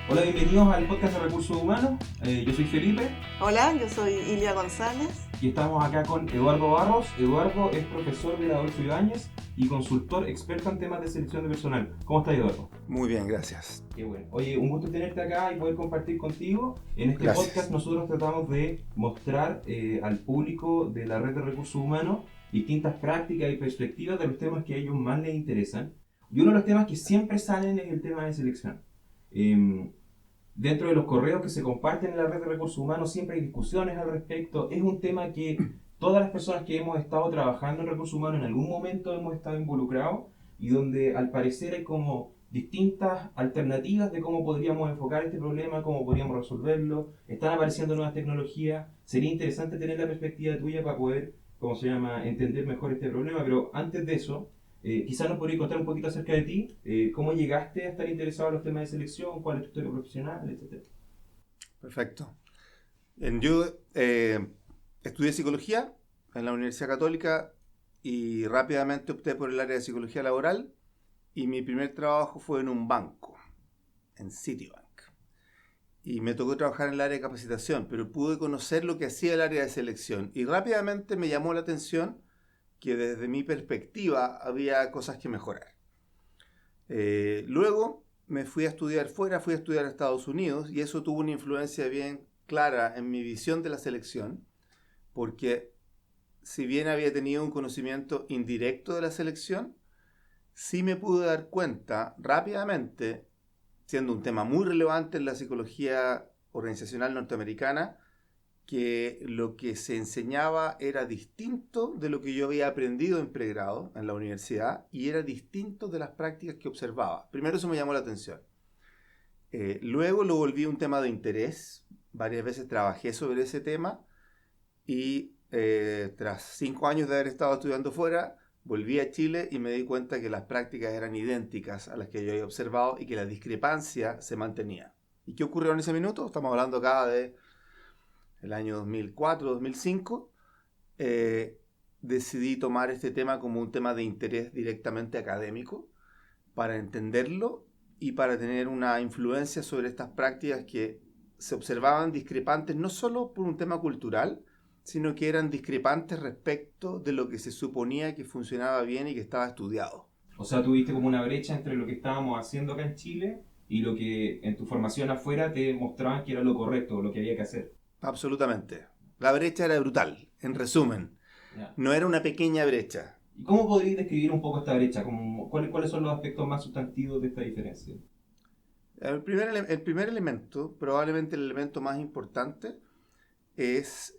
Hola, bienvenidos al podcast de Recursos Humanos. Yo soy Felipe Hola, yo soy Ilia González. y estamos acá con Eduardo Barros. Eduardo es profesor de la Adolfo Ibáñez y consultor experto en temas de selección de personal. ¿Cómo estás, Eduardo? Muy bien, gracias. Qué bueno. Oye, un gusto tenerte acá y poder compartir contigo. En este Gracias. podcast nosotros tratamos de mostrar al público de la red de recursos humanos distintas prácticas y perspectivas de los temas que a ellos más les interesan. Y uno de los temas que siempre salen es el tema de selección. Dentro de los correos que se comparten en la red de recursos humanos siempre hay discusiones al respecto. Es un tema que todas las personas que hemos estado trabajando en recursos humanos en algún momento hemos estado involucrados y donde al parecer hay como distintas alternativas de cómo podríamos enfocar este problema, cómo podríamos resolverlo. Están apareciendo nuevas tecnologías. Sería interesante tener la perspectiva tuya para poder, entender mejor este problema. Pero antes de eso, quizás nos podrías contar un poquito acerca de ti, cómo llegaste a estar interesado en los temas de selección, cuál es tu historia profesional, etc. Perfecto. Yo estudié psicología en la Universidad Católica y rápidamente opté por el área de psicología laboral y mi primer trabajo fue en un banco, en Citibank. Y me tocó trabajar en el área de capacitación, pero pude conocer lo que hacía el área de selección y rápidamente me llamó la atención que desde mi perspectiva había cosas que mejorar. Luego me fui a estudiar fuera, fui a estudiar a Estados Unidos y eso tuvo una influencia bien clara en mi visión de la selección, porque si bien había tenido un conocimiento indirecto de la selección, sí me pude dar cuenta rápidamente, siendo un tema muy relevante en la psicología organizacional norteamericana, que lo que se enseñaba era distinto de lo que yo había aprendido en pregrado en la universidad y era distinto de las prácticas que observaba. Primero eso me llamó la atención. Luego lo volví un tema de interés. Varias veces trabajé sobre ese tema y tras 5 años de haber estado estudiando fuera, volví a Chile y me di cuenta que las prácticas eran idénticas a las que yo había observado y que la discrepancia se mantenía. ¿Y qué ocurrió en ese minuto? Estamos hablando acá de el año 2004-2005, decidí tomar este tema como un tema de interés directamente académico para entenderlo y para tener una influencia sobre estas prácticas que se observaban discrepantes no solo por un tema cultural, sino que eran discrepantes respecto de lo que se suponía que funcionaba bien y que estaba estudiado. O sea, tuviste como una brecha entre lo que estábamos haciendo acá en Chile y lo que en tu formación afuera te mostraban que era lo correcto, lo que había que hacer. Absolutamente. La brecha era brutal, en resumen. Ya. No era una pequeña brecha. ¿Y cómo podrías describir un poco esta brecha? ¿Cuáles son los aspectos más sustantivos de esta diferencia? El primer elemento, probablemente el elemento más importante, es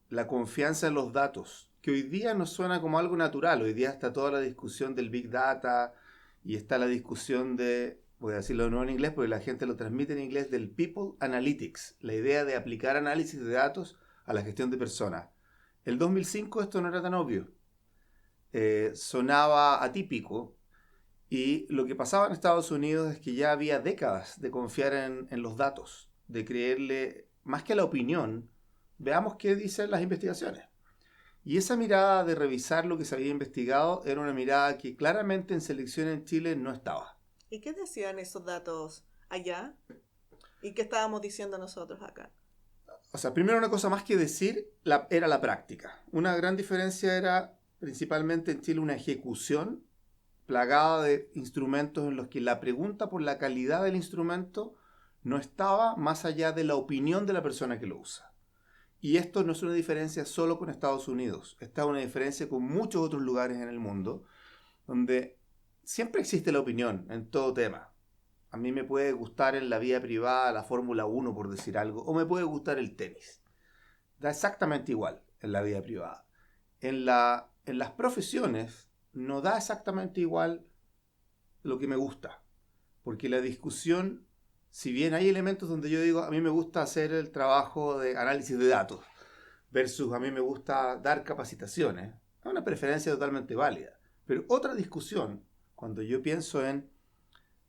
la confianza en los datos, que hoy día nos suena como algo natural. Hoy día está toda la discusión del Big Data y está la discusión de, voy a decirlo de nuevo en inglés porque la gente lo transmite en inglés, del People Analytics, la idea de aplicar análisis de datos a la gestión de personas. El 2005 esto no era tan obvio. Sonaba atípico. Y lo que pasaba en Estados Unidos es que ya había décadas de confiar en los datos, de creerle más que a la opinión, veamos qué dicen las investigaciones. Y esa mirada de revisar lo que se había investigado era una mirada que claramente en selección en Chile no estaba. ¿Y qué decían esos datos allá? ¿Y qué estábamos diciendo nosotros acá? O sea, primero una cosa más que decir era la práctica. Una gran diferencia era principalmente en Chile una ejecución plagada de instrumentos en los que la pregunta por la calidad del instrumento no estaba más allá de la opinión de la persona que lo usa. Y esto no es una diferencia solo con Estados Unidos, esta es una diferencia con muchos otros lugares en el mundo, donde siempre existe la opinión en todo tema. A mí me puede gustar en la vida privada la Fórmula 1, por decir algo, o me puede gustar el tenis. Da exactamente igual en la vida privada. En las profesiones no da exactamente igual lo que me gusta. Porque la discusión, si bien hay elementos donde yo digo, a mí me gusta hacer el trabajo de análisis de datos, versus a mí me gusta dar capacitaciones, es una preferencia totalmente válida. Pero otra discusión, cuando yo pienso en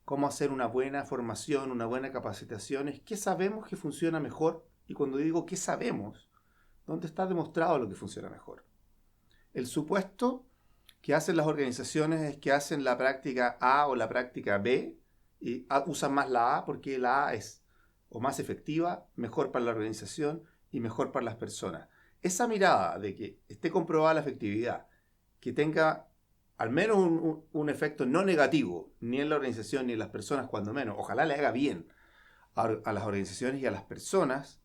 cómo hacer una buena formación, una buena capacitación, es qué sabemos que funciona mejor. Y cuando digo qué sabemos, ¿dónde está demostrado lo que funciona mejor? El supuesto que hacen las organizaciones es que hacen la práctica A o la práctica B Y usan más la A porque la A es o más efectiva, mejor para la organización y mejor para las personas. Esa mirada de que esté comprobada la efectividad, que tenga al menos un efecto no negativo, ni en la organización ni en las personas, cuando menos, ojalá le haga bien a las organizaciones y a las personas,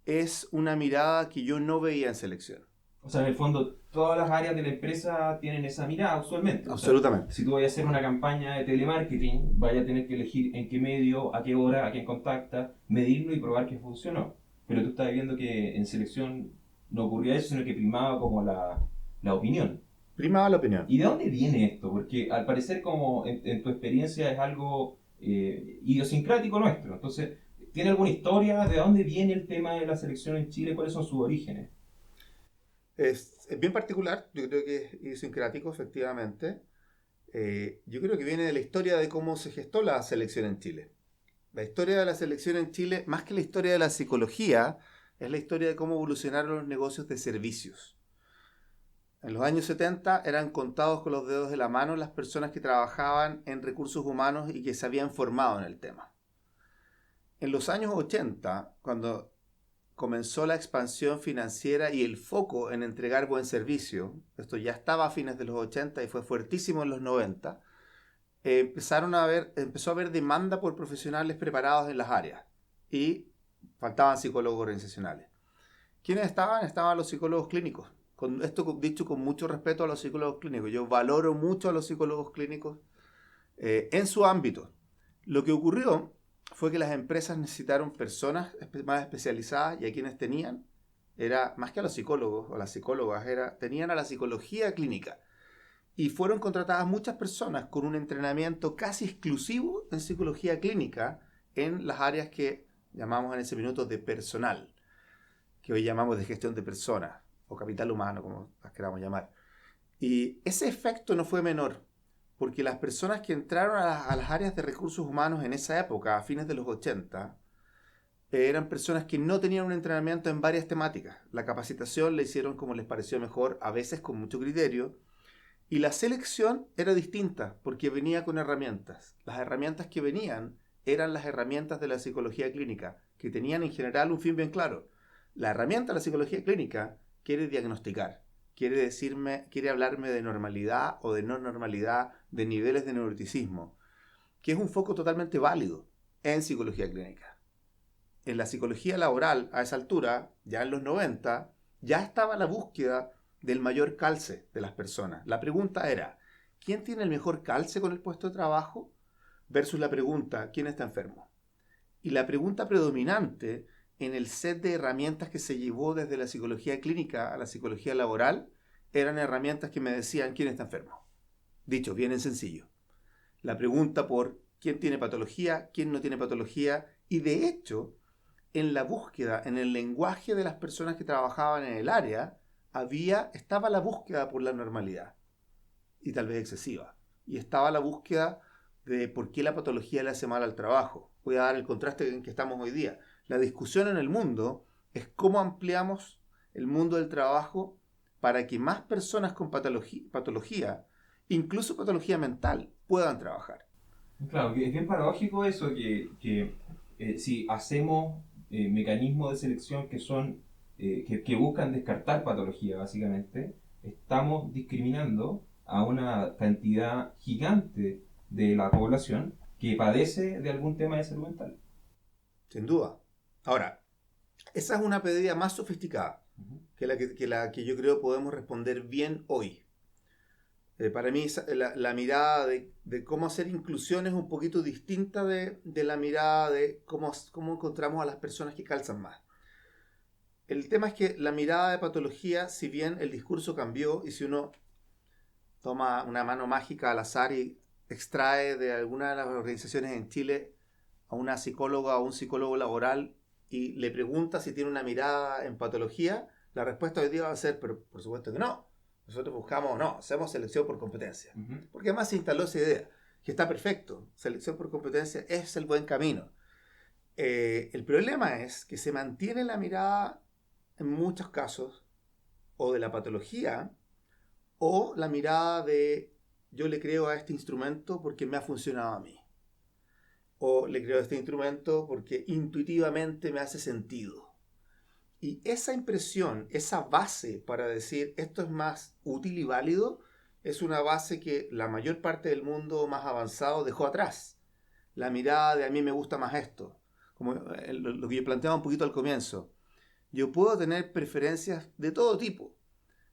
es una mirada que yo no veía en selección. O sea, en el fondo, todas las áreas de la empresa tienen esa mirada usualmente. O sea, Absolutamente. si tú vas a hacer una campaña de telemarketing, vaya a tener que elegir en qué medio, a qué hora, a quién contacta, medirlo y probar que funcionó. Pero tú estás viendo que en selección no ocurría eso, sino que primaba como la opinión. Primaba la opinión. ¿Y de dónde viene esto? Porque al parecer, como en tu experiencia, es algo idiosincrático nuestro. Entonces, ¿tiene alguna historia? ¿De dónde viene el tema de la selección en Chile? ¿Cuáles son sus orígenes? Es bien particular, yo creo que es idiosincrático, efectivamente. Yo creo que viene de la historia de cómo se gestó la selección en Chile. La historia de la selección en Chile, más que la historia de la psicología, es la historia de cómo evolucionaron los negocios de servicios. En los años 70 eran contados con los dedos de la mano las personas que trabajaban en recursos humanos y que se habían formado en el tema. En los años 80, cuando comenzó la expansión financiera y el foco en entregar buen servicio, esto ya estaba a fines de los 80 y fue fuertísimo en los 90, empezó a haber demanda por profesionales preparados en las áreas y faltaban psicólogos organizacionales. ¿Quiénes estaban? Estaban los psicólogos clínicos. Esto dicho con mucho respeto a los psicólogos clínicos. Yo valoro mucho a los psicólogos clínicos en su ámbito. Lo que ocurrió fue que las empresas necesitaron personas más especializadas y a quienes tenían, era más que a los psicólogos o las psicólogas, tenían a la psicología clínica. Y fueron contratadas muchas personas con un entrenamiento casi exclusivo en psicología clínica en las áreas que llamamos en ese minuto de personal, que hoy llamamos de gestión de personas o capital humano, como las queramos llamar. Y ese efecto no fue menor, porque las personas que entraron a las áreas de recursos humanos en esa época, a fines de los 80, eran personas que no tenían un entrenamiento en varias temáticas. La capacitación la hicieron como les pareció mejor, a veces con mucho criterio, y la selección era distinta, porque venía con herramientas. Las herramientas que venían eran las herramientas de la psicología clínica, que tenían en general un fin bien claro. La herramienta de la psicología clínica quiere diagnosticar, quiere hablarme de normalidad o de no normalidad, de niveles de neuroticismo, que es un foco totalmente válido en psicología clínica. En la psicología laboral, a esa altura, ya en los 90, ya estaba la búsqueda del mayor calce de las personas. La pregunta era, ¿quién tiene el mejor calce con el puesto de trabajo? Versus la pregunta, ¿quién está enfermo? Y la pregunta predominante en el set de herramientas que se llevó desde la psicología clínica a la psicología laboral eran herramientas que me decían quién está enfermo. Dicho bien en sencillo. La pregunta por quién tiene patología, quién no tiene patología, y de hecho, en la búsqueda, en el lenguaje de las personas que trabajaban en el área, estaba la búsqueda por la normalidad, y tal vez excesiva, y estaba la búsqueda de por qué la patología le hace mal al trabajo. Voy a dar el contraste en que estamos hoy día. La discusión en el mundo es cómo ampliamos el mundo del trabajo para que más personas con patología, incluso patología mental, puedan trabajar. Claro, que es bien paradójico eso, que si hacemos mecanismos de selección que son que buscan descartar patología, básicamente, estamos discriminando a una cantidad gigante de la población que padece de algún tema de salud mental. Sin duda. Ahora, esa es una pedida más sofisticada que la que yo creo podemos responder bien hoy. Para mí la mirada de cómo hacer inclusión es un poquito distinta de la mirada de cómo encontramos a las personas que calzan más. El tema es que la mirada de patología, si bien el discurso cambió y si uno toma una mano mágica al azar y extrae de alguna de las organizaciones en Chile a una psicóloga o un psicólogo laboral y le pregunta si tiene una mirada en patología, la respuesta hoy día va a ser, pero por supuesto que no. Nosotros buscamos, no, hacemos selección por competencia. Porque además se instaló esa idea, que está perfecto. Selección por competencia es el buen camino. El problema es que se mantiene la mirada, en muchos casos, o de la patología, o la mirada de yo le creo a este instrumento porque me ha funcionado a mí. o le creo este instrumento porque intuitivamente me hace sentido. Y esa impresión, esa base para decir esto es más útil y válido, es una base que la mayor parte del mundo más avanzado dejó atrás. La mirada de a mí me gusta más esto. Como lo que yo planteaba un poquito al comienzo. Yo puedo tener preferencias de todo tipo,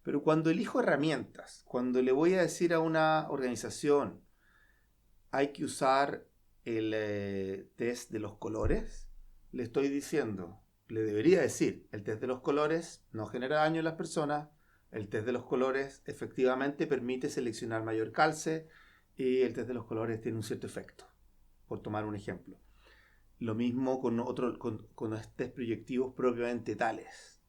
pero cuando elijo herramientas, cuando le voy a decir a una organización, hay que usar el test de los colores, le estoy diciendo, le debería decir, el test de los colores no genera daño en las personas, el test de los colores efectivamente permite seleccionar mayor calce y el test de los colores tiene un cierto efecto, por tomar un ejemplo. Lo mismo con los test proyectivos propiamente tales.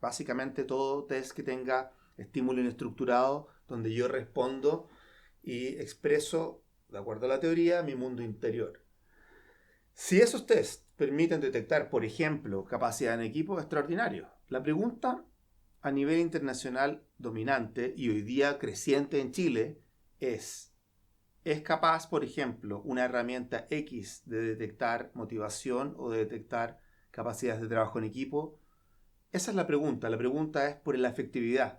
Básicamente todo test que tenga estímulo inestructurado, donde yo respondo y expreso, de acuerdo a la teoría, mi mundo interior. Si esos tests permiten detectar, por ejemplo, capacidad en equipo, extraordinario. La pregunta a nivel internacional dominante y hoy día creciente en Chile ¿es capaz, por ejemplo, una herramienta X de detectar motivación o de detectar capacidades de trabajo en equipo? Esa es la pregunta. La pregunta es por la efectividad.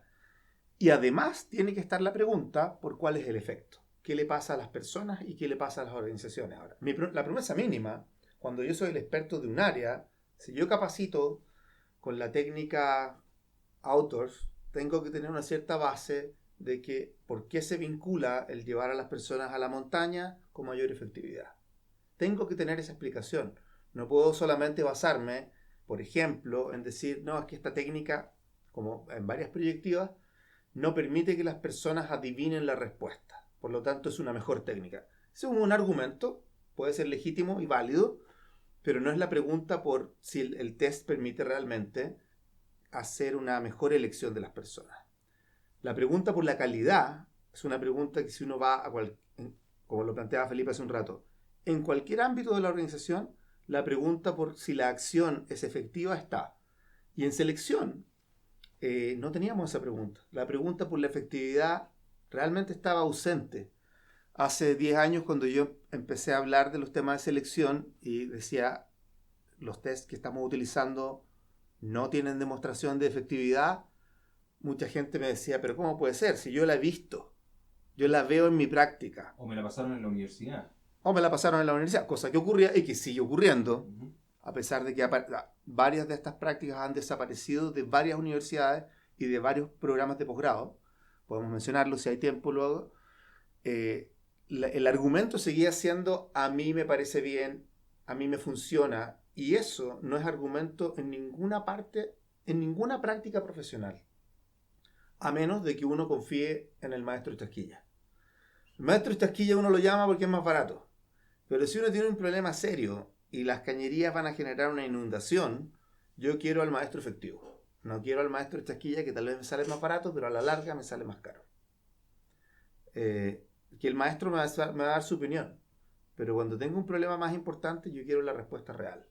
Y además tiene que estar la pregunta por cuál es el efecto. ¿Qué le pasa a las personas y qué le pasa a las organizaciones? Ahora, la promesa mínima, cuando yo soy el experto de un área, si yo capacito con la técnica Outdoors, tengo que tener una cierta base de que por qué se vincula el llevar a las personas a la montaña con mayor efectividad. Tengo que tener esa explicación. No puedo solamente basarme, por ejemplo, en decir, no, es que esta técnica, como en varias proyectivas, no permite que las personas adivinen la respuesta. Por lo tanto, es una mejor técnica. Ese es un argumento, puede ser legítimo y válido, pero no es la pregunta por si el test permite realmente hacer una mejor elección de las personas. La pregunta por la calidad es una pregunta que si uno va como lo planteaba Felipe hace un rato, en cualquier ámbito de la organización, la pregunta por si la acción es efectiva está. Y en selección no teníamos esa pregunta. La pregunta por la efectividad realmente estaba ausente. Hace 10 años cuando yo empecé a hablar de los temas de selección y decía los tests que estamos utilizando no tienen demostración de efectividad, mucha gente me decía, pero ¿cómo puede ser? Si yo la he visto, yo la veo en mi práctica. O me la pasaron en la universidad. O me la pasaron en la universidad, cosa que ocurría y que sigue ocurriendo, Uh-huh. a pesar de que varias de estas prácticas han desaparecido de varias universidades y de varios programas de posgrado. Podemos mencionarlo si hay tiempo luego. El argumento seguía siendo, a mí me parece bien, a mí me funciona, y eso no es argumento en ninguna parte, en ninguna práctica profesional, a menos de que uno confíe en el maestro de chasquilla. El maestro de chasquilla uno lo llama porque es más barato, pero si uno tiene un problema serio y las cañerías van a generar una inundación, yo quiero al maestro efectivo. No quiero al maestro de chasquilla que tal vez me sale más barato, pero a la larga me sale más caro. Que el maestro me va a dar su opinión, pero cuando tengo un problema más importante yo quiero la respuesta real.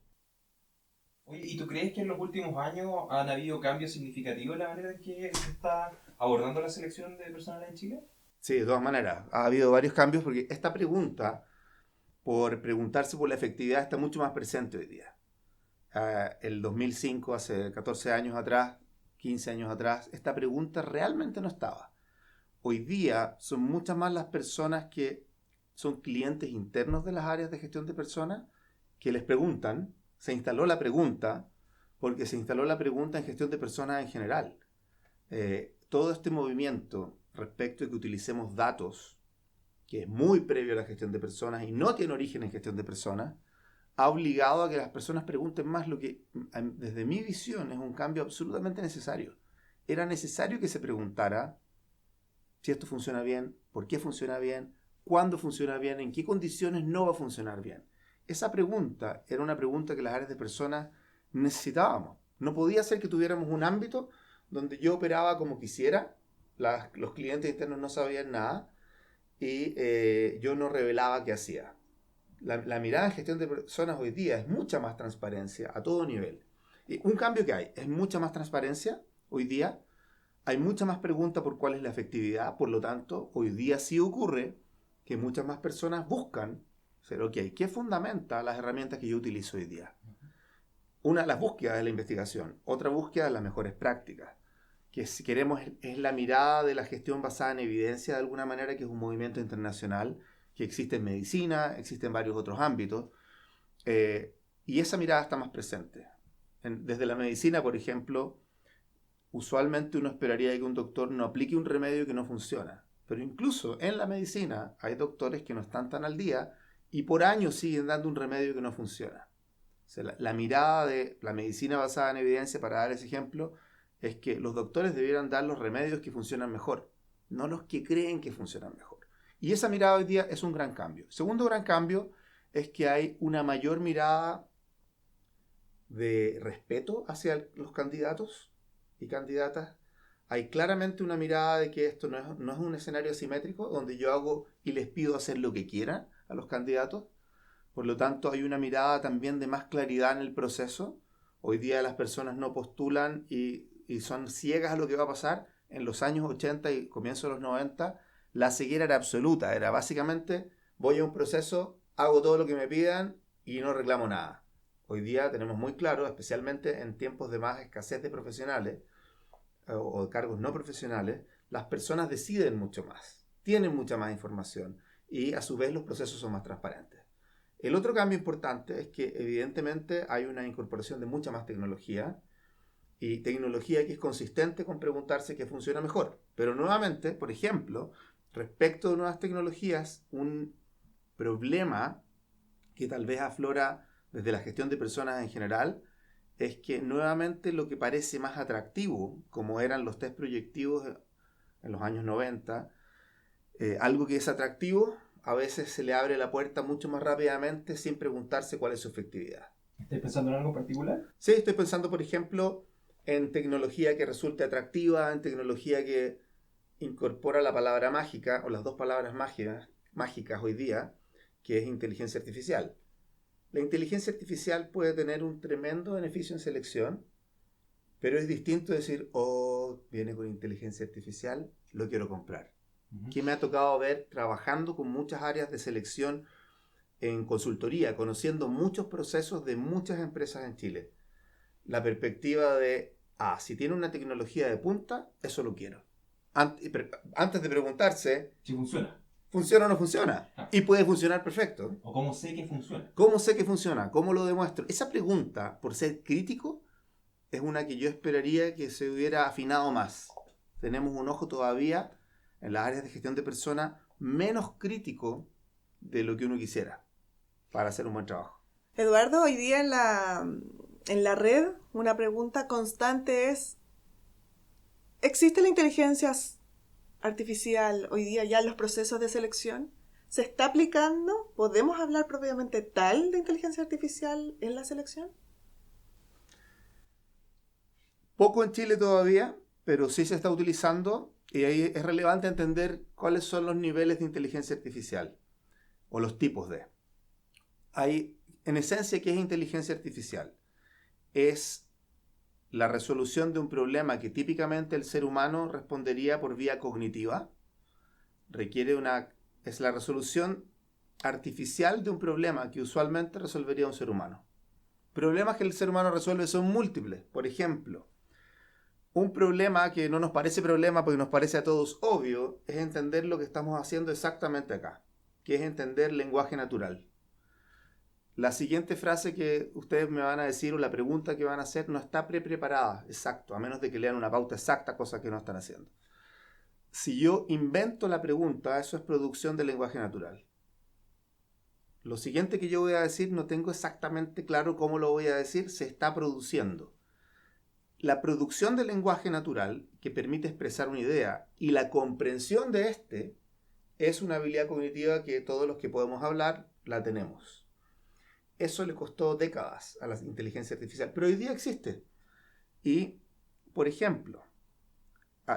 Oye, ¿y tú crees que en los últimos años han habido cambios significativos en la manera en que se está abordando la selección de personal en Chile? Sí, de todas maneras, ha habido varios cambios porque esta pregunta, por preguntarse por la efectividad, está mucho más presente hoy día. El 2005, hace 14 años atrás, 15 años atrás, esta pregunta realmente no estaba. Hoy día son muchas más las personas que son clientes internos de las áreas de gestión de personas que les preguntan. Se instaló la pregunta porque se instaló la pregunta en gestión de personas en general. Todo este movimiento respecto de que utilicemos datos, que es muy previo a la gestión de personas y no tiene origen en gestión de personas, ha obligado a que las personas pregunten más, lo que desde mi visión es un cambio absolutamente necesario. Era necesario que se preguntara si esto funciona bien, por qué funciona bien, cuándo funciona bien, en qué condiciones no va a funcionar bien. Esa pregunta era una pregunta que las áreas de personas necesitábamos. No podía ser que tuviéramos un ámbito donde yo operaba como quisiera, los clientes internos no sabían nada y yo no revelaba qué hacía. La mirada en gestión de personas hoy día es mucha más transparencia a todo nivel. Y un cambio que hay es mucha más transparencia hoy día. Hay mucha más pregunta por cuál es la efectividad, por lo tanto, hoy día sí ocurre que muchas más personas buscan Ser, ok, ¿qué fundamenta las herramientas que yo utilizo hoy día? Una, las búsquedas de la investigación. Otra búsqueda de las mejores prácticas. Que si queremos es la mirada de la gestión basada en evidencia de alguna manera, que es un movimiento internacional que existe en medicina, existe en varios otros ámbitos. Y esa mirada está más presente. Desde la medicina, por ejemplo, usualmente uno esperaría que un doctor no aplique un remedio que no funciona. Pero incluso en la medicina hay doctores que no están tan al día y por años siguen dando un remedio que no funciona. O sea, la mirada de la medicina basada en evidencia, para dar ese ejemplo, es que los doctores debieran dar los remedios que funcionan mejor, no los que creen que funcionan mejor. Y esa mirada hoy día es un gran cambio. Segundo gran cambio es que hay una mayor mirada de respeto hacia los candidatos y candidatas. Hay claramente una mirada de que esto no es un escenario asimétrico donde yo hago y les pido hacer lo que quieran a los candidatos. Por lo tanto, hay una mirada también de más claridad en el proceso. Hoy día las personas no postulan y son ciegas a lo que va a pasar. En los años 80 y comienzo de los 90, la ceguera era absoluta. Era básicamente, voy a un proceso, hago todo lo que me pidan y no reclamo nada. Hoy día tenemos muy claro, especialmente en tiempos de más escasez de profesionales o de cargos no profesionales, las personas deciden mucho más, tienen mucha más información y a su vez los procesos son más transparentes. El otro cambio importante es que evidentemente hay una incorporación de mucha más tecnología y tecnología que es consistente con preguntarse qué funciona mejor. Pero nuevamente, por ejemplo, respecto de nuevas tecnologías, un problema que tal vez aflora desde la gestión de personas en general es que nuevamente lo que parece más atractivo, como eran los test proyectivos en los años 90, algo que es atractivo, a veces se le abre la puerta mucho más rápidamente sin preguntarse cuál es su efectividad. ¿Estás pensando en algo en particular? Sí, estoy pensando, por ejemplo, en tecnología que resulte atractiva, en tecnología que incorpora la palabra mágica, o las dos palabras mágicas hoy día, que es inteligencia artificial. La inteligencia artificial puede tener un tremendo beneficio en selección, pero es distinto decir, oh, viene con inteligencia artificial, lo quiero comprar. Que me ha tocado ver trabajando con muchas áreas de selección en consultoría, conociendo muchos procesos de muchas empresas en Chile. La perspectiva de, si tiene una tecnología de punta, eso lo quiero. Antes de preguntarse Si funciona. ¿funciona o no funciona? Y puede funcionar perfecto. ¿O cómo sé que funciona? ¿Cómo sé que funciona? ¿Cómo lo demuestro? Esa pregunta, por ser crítico, es una que yo esperaría que se hubiera afinado más. Tenemos un ojo todavía en las áreas de gestión de personas menos crítico de lo que uno quisiera para hacer un buen trabajo. Eduardo, hoy día en la red una pregunta constante es, ¿existe la inteligencia artificial hoy día ya en los procesos de selección? ¿Se está aplicando? ¿Podemos hablar propiamente tal de inteligencia artificial en la selección? Poco en Chile todavía, pero sí se está utilizando y ahí es relevante entender cuáles son los niveles de inteligencia artificial o los tipos de. En esencia, ¿qué es inteligencia artificial? Es la resolución de un problema que típicamente el ser humano respondería por vía cognitiva. Es la resolución artificial de un problema que usualmente resolvería un ser humano. Problemas que el ser humano resuelve son múltiples. Por ejemplo, un problema que no nos parece problema porque nos parece a todos obvio es entender lo que estamos haciendo exactamente acá, que es entender lenguaje natural. La siguiente frase que ustedes me van a decir o la pregunta que van a hacer no está preparada, exacto, a menos de que lean una pauta exacta, cosa que no están haciendo. Si yo invento la pregunta, eso es producción de lenguaje natural. Lo siguiente que yo voy a decir no tengo exactamente claro cómo lo voy a decir, se está produciendo. La producción del lenguaje natural, que permite expresar una idea, y la comprensión de este, es una habilidad cognitiva que todos los que podemos hablar la tenemos. Eso le costó décadas a la inteligencia artificial, pero hoy día existe. Y, por ejemplo,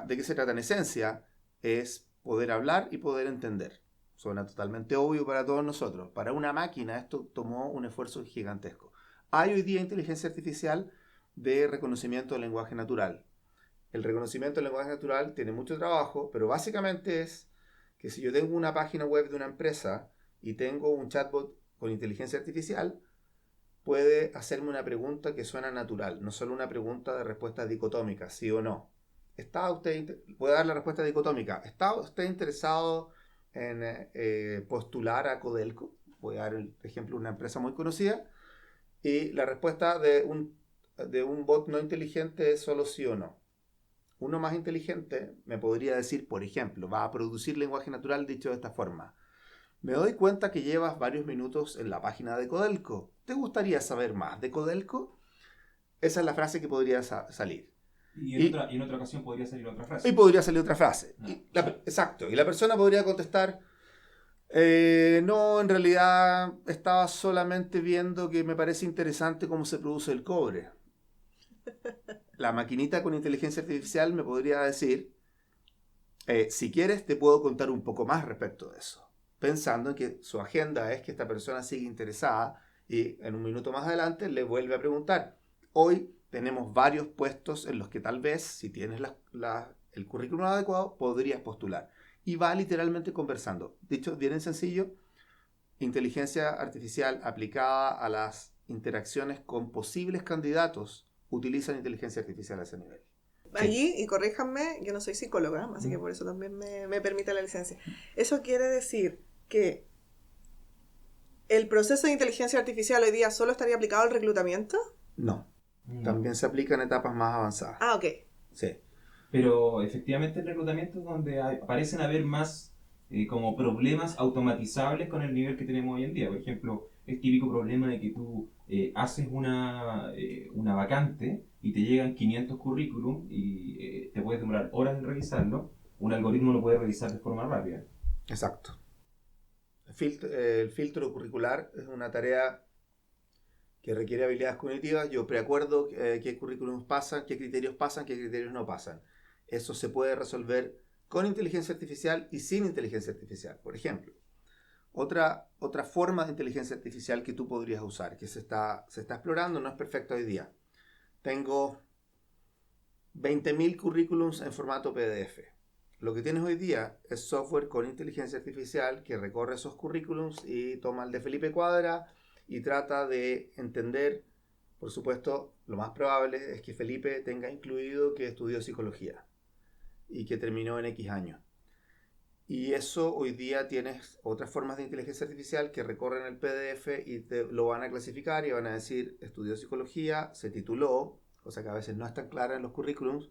¿de qué se trata en esencia? Es poder hablar y poder entender. Suena totalmente obvio para todos nosotros. Para una máquina esto tomó un esfuerzo gigantesco. Hay hoy día inteligencia artificial de reconocimiento del lenguaje natural. El reconocimiento del lenguaje natural tiene mucho trabajo, pero básicamente es que si yo tengo una página web de una empresa y tengo un chatbot con inteligencia artificial puede hacerme una pregunta que suena natural, no solo una pregunta de respuesta dicotómica, sí o no. Puede dar la respuesta dicotómica. ¿Está usted interesado en postular a Codelco? Voy a dar el ejemplo de una empresa muy conocida. Y la respuesta de un bot no inteligente es solo sí o no. Uno más inteligente me podría decir, por ejemplo, va a producir lenguaje natural dicho de esta forma. Me doy cuenta que llevas varios minutos en la página de Codelco. ¿Te gustaría saber más de Codelco? Esa es la frase que podría salir. Y en otra ocasión podría salir otra frase. Y podría salir otra frase. Claro. Exacto. Y la persona podría contestar, no, en realidad estaba solamente viendo que me parece interesante cómo se produce el cobre. La maquinita con inteligencia artificial me podría decir, si quieres te puedo contar un poco más respecto de eso. Pensando en que su agenda es que esta persona sigue interesada y en un minuto más adelante le vuelve a preguntar. Hoy tenemos varios puestos en los que tal vez, si tienes el currículum adecuado, podrías postular. Y va literalmente conversando. Dicho bien en sencillo, inteligencia artificial aplicada a las interacciones con posibles candidatos utilizan inteligencia artificial a ese nivel. Allí, y corríjanme, yo no soy psicóloga, así que por eso también me permite la licencia. Eso quiere decir que el proceso de inteligencia artificial hoy día solo estaría aplicado al reclutamiento. No. También se aplica en etapas más avanzadas. Ah, ok. Sí. Pero efectivamente el reclutamiento es donde parecen haber más como problemas automatizables con el nivel que tenemos hoy en día. Por ejemplo, el típico problema de que tú haces una vacante y te llegan 500 currículum y te puedes demorar horas en revisarlo. Un algoritmo lo puede revisar de forma rápida. Exacto. El filtro curricular es una tarea que requiere habilidades cognitivas. Yo preacuerdo qué currículums pasan, qué criterios no pasan. Eso se puede resolver con inteligencia artificial y sin inteligencia artificial. Por ejemplo, otra forma de inteligencia artificial que tú podrías usar, que se está explorando, no es perfecta hoy día. Tengo 20.000 currículums en formato PDF. Lo que tienes hoy día es software con inteligencia artificial que recorre esos currículums y toma el de Felipe Cuadra y trata de entender, por supuesto, lo más probable es que Felipe tenga incluido que estudió psicología y que terminó en X años. Y eso hoy día tienes otras formas de inteligencia artificial que recorren el PDF y te lo van a clasificar y van a decir, estudió psicología, se tituló, cosa que a veces no es tan clara en los currículums,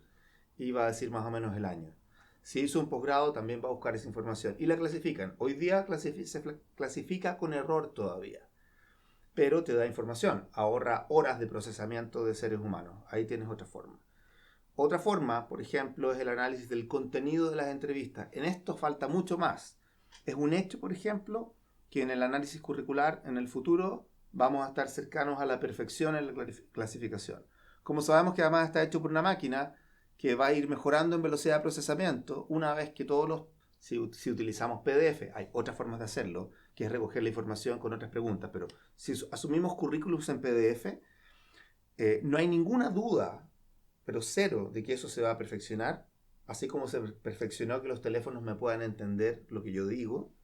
y va a decir más o menos el año. Si hizo un posgrado, también va a buscar esa información. Y la clasifican. Hoy día se clasifica con error todavía, pero te da información, ahorra horas de procesamiento de seres humanos. Ahí tienes otra forma. Otra forma, por ejemplo, es el análisis del contenido de las entrevistas. En esto falta mucho más. Es un hecho, por ejemplo, que en el análisis curricular, en el futuro, vamos a estar cercanos a la perfección en la clasificación. Como sabemos que además está hecho por una máquina que va a ir mejorando en velocidad de procesamiento, una vez que si utilizamos PDF, hay otras formas de hacerlo, que es recoger la información con otras preguntas, pero si asumimos currículums en PDF, no hay ninguna duda, pero cero, de que eso se va a perfeccionar, así como se perfeccionó que los teléfonos me puedan entender lo que yo digo.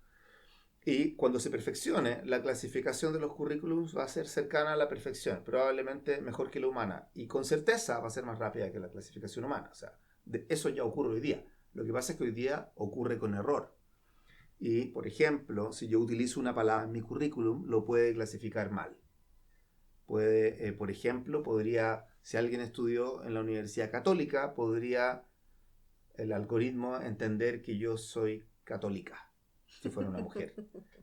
Y cuando se perfeccione, la clasificación de los currículums va a ser cercana a la perfección, probablemente mejor que la humana. Y con certeza va a ser más rápida que la clasificación humana. O sea, eso ya ocurre hoy día. Lo que pasa es que hoy día ocurre con error. Y, por ejemplo, si yo utilizo una palabra en mi currículum, lo puede clasificar mal. Por ejemplo, si alguien estudió en la Universidad Católica, podría el algoritmo entender que yo soy católica, si fuera una mujer,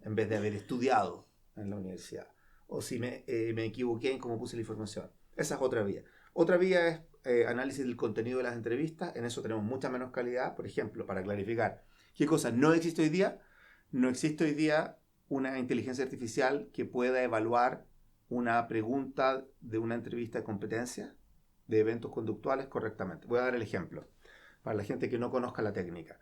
en vez de haber estudiado en la universidad. O si me equivoqué en cómo puse la información. Esa es otra vía. Otra vía es análisis del contenido de las entrevistas. En eso tenemos mucha menos calidad. Por ejemplo, para clarificar qué cosa no existe hoy día. No existe hoy día una inteligencia artificial que pueda evaluar una pregunta de una entrevista de competencia de eventos conductuales correctamente. Voy a dar el ejemplo para la gente que no conozca la técnica.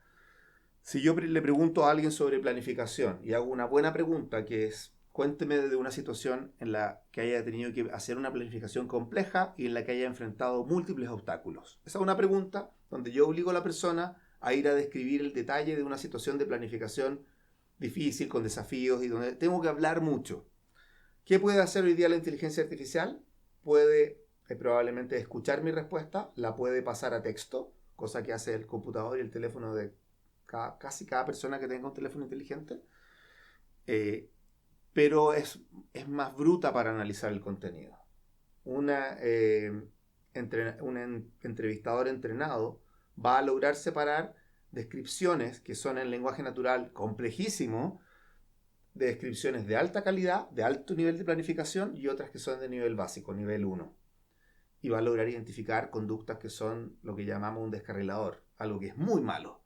Si yo le pregunto a alguien sobre planificación y hago una buena pregunta que es, cuénteme de una situación en la que haya tenido que hacer una planificación compleja y en la que haya enfrentado múltiples obstáculos. Esa es una pregunta donde yo obligo a la persona a ir a describir el detalle de una situación de planificación difícil, con desafíos y donde tengo que hablar mucho. ¿Qué puede hacer hoy día la inteligencia artificial? Puede probablemente escuchar mi respuesta, la puede pasar a texto, cosa que hace el computador y el teléfono de casi cada persona que tenga un teléfono inteligente. Pero es más bruta para analizar el contenido. Un entrevistador entrenado va a lograr separar descripciones que son en lenguaje natural complejísimo, de descripciones de alta calidad, de alto nivel de planificación, y otras que son de nivel básico, nivel 1. Y va a lograr identificar conductas que son lo que llamamos un descarrilador, algo que es muy malo.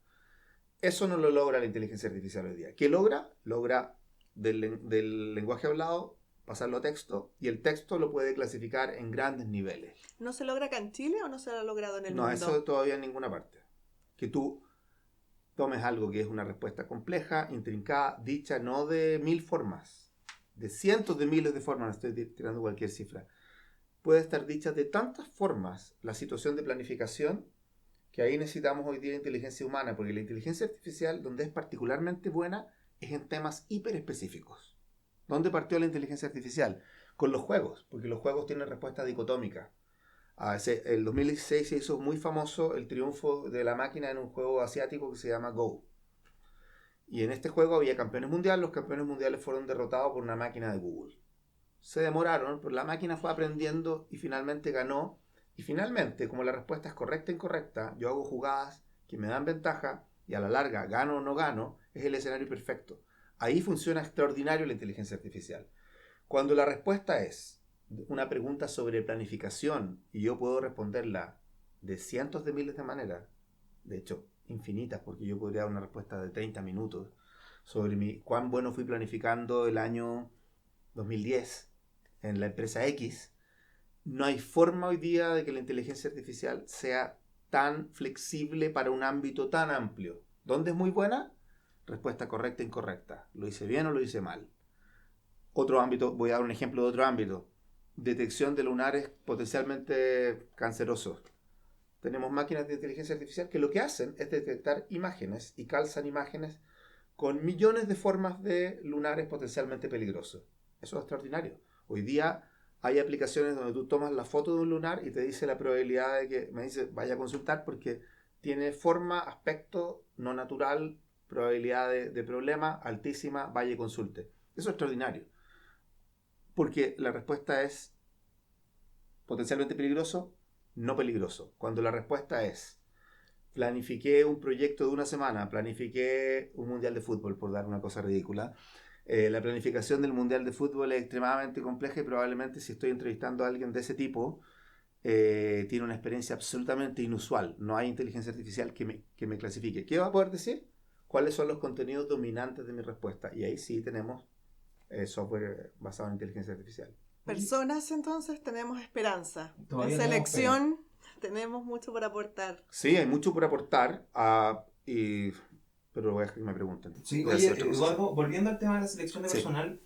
Eso no lo logra la inteligencia artificial hoy día. ¿Qué logra? Logra del lenguaje hablado pasarlo a texto, y el texto lo puede clasificar en grandes niveles. ¿No se logra acá en Chile o no se ha logrado en el No, mundo? eso todavía en ninguna parte. Que tú tomes algo que es una respuesta compleja, intrincada, dicha no de 1000 formas, de cientos de miles de formas, estoy tirando cualquier cifra. Puede estar dicha de tantas formas la situación de planificación, que ahí necesitamos hoy día inteligencia humana, porque la inteligencia artificial, donde es particularmente buena, es en temas hiperespecíficos. ¿Dónde partió la inteligencia artificial? Con los juegos, porque los juegos tienen respuesta dicotómica. El 2016 se hizo muy famoso el triunfo de la máquina en un juego asiático que se llama Go. Y en este juego había campeones mundiales. Los campeones mundiales fueron derrotados por una máquina de Google. Se demoraron, pero la máquina fue aprendiendo y finalmente ganó. Y finalmente, como la respuesta es correcta o incorrecta, yo hago jugadas que me dan ventaja y a la larga gano o no gano, es el escenario perfecto. Ahí funciona extraordinario la inteligencia artificial. Cuando la respuesta es una pregunta sobre planificación y yo puedo responderla de cientos de miles de maneras, de hecho infinitas, porque yo podría dar una respuesta de 30 minutos sobre cuán bueno fui planificando el año 2010 en la empresa X. No hay forma hoy día de que la inteligencia artificial sea tan flexible para un ámbito tan amplio. ¿Dónde es muy buena? Respuesta correcta e incorrecta. ¿Lo hice bien o lo hice mal? Otro ámbito, voy a dar un ejemplo de otro ámbito. Detección de lunares potencialmente cancerosos. Tenemos máquinas de inteligencia artificial que lo que hacen es detectar imágenes y calzan imágenes con millones de formas de lunares potencialmente peligrosos. Eso es extraordinario. Hoy día hay aplicaciones donde tú tomas la foto de un lunar y te dice la probabilidad de que, me dice, vaya a consultar porque tiene forma, aspecto no natural, probabilidad de problema altísima, vaya y consulte. Eso es extraordinario. Porque la respuesta es potencialmente peligroso, no peligroso. Cuando la respuesta es planifiqué un proyecto de una semana, planifiqué un mundial de fútbol, por dar una cosa ridícula. La planificación del mundial de fútbol es extremadamente compleja y probablemente si estoy entrevistando a alguien de ese tipo, tiene una experiencia absolutamente inusual. No hay inteligencia artificial que me clasifique. ¿Qué va a poder decir? ¿Cuáles son los contenidos dominantes de mi respuesta? Y ahí sí tenemos software basado en inteligencia artificial. Personas, entonces, tenemos esperanza. Todavía En selección tenemos mucho por aportar. Sí, hay mucho por aportar, pero voy a dejar que me pregunten. Sí, Voy a oye, hacer otra cosa. Eduardo, volviendo al tema de la selección de Sí. personal,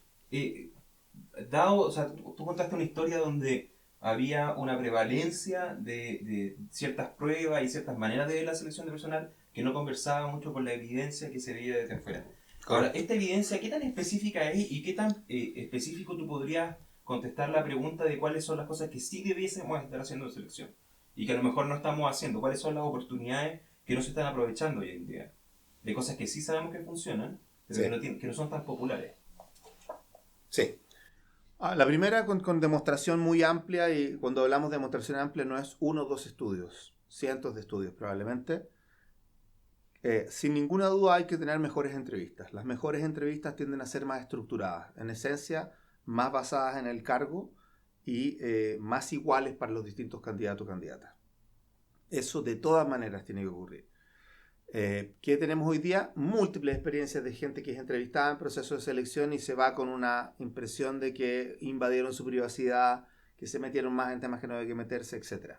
o sea, tú contaste una historia donde había una prevalencia de ciertas pruebas y ciertas maneras de ver la selección de personal que no conversaba mucho con la evidencia que se veía desde afuera. Ahora, esta evidencia, ¿qué tan específica es y qué tan específico tú podrías contestar la pregunta de cuáles son las cosas que sí debiésemos estar haciendo en selección y que a lo mejor no estamos haciendo? ¿Cuáles son las oportunidades que no se están aprovechando hoy en día? De cosas que sí sabemos que funcionan, pero Sí. que no son tan populares. Sí. La primera con demostración muy amplia, y cuando hablamos de demostración amplia no es 1 o 2 estudios, cientos de estudios probablemente. Sin ninguna duda hay que tener mejores entrevistas. Las mejores entrevistas tienden a ser más estructuradas, en esencia más basadas en el cargo y más iguales para los distintos candidatos o candidatas. Eso de todas maneras tiene que ocurrir. ¿Qué tenemos hoy día? Múltiples experiencias de gente que es entrevistada en proceso de selección y se va con una impresión de que invadieron su privacidad, que se metieron más en temas que no había que meterse, etc.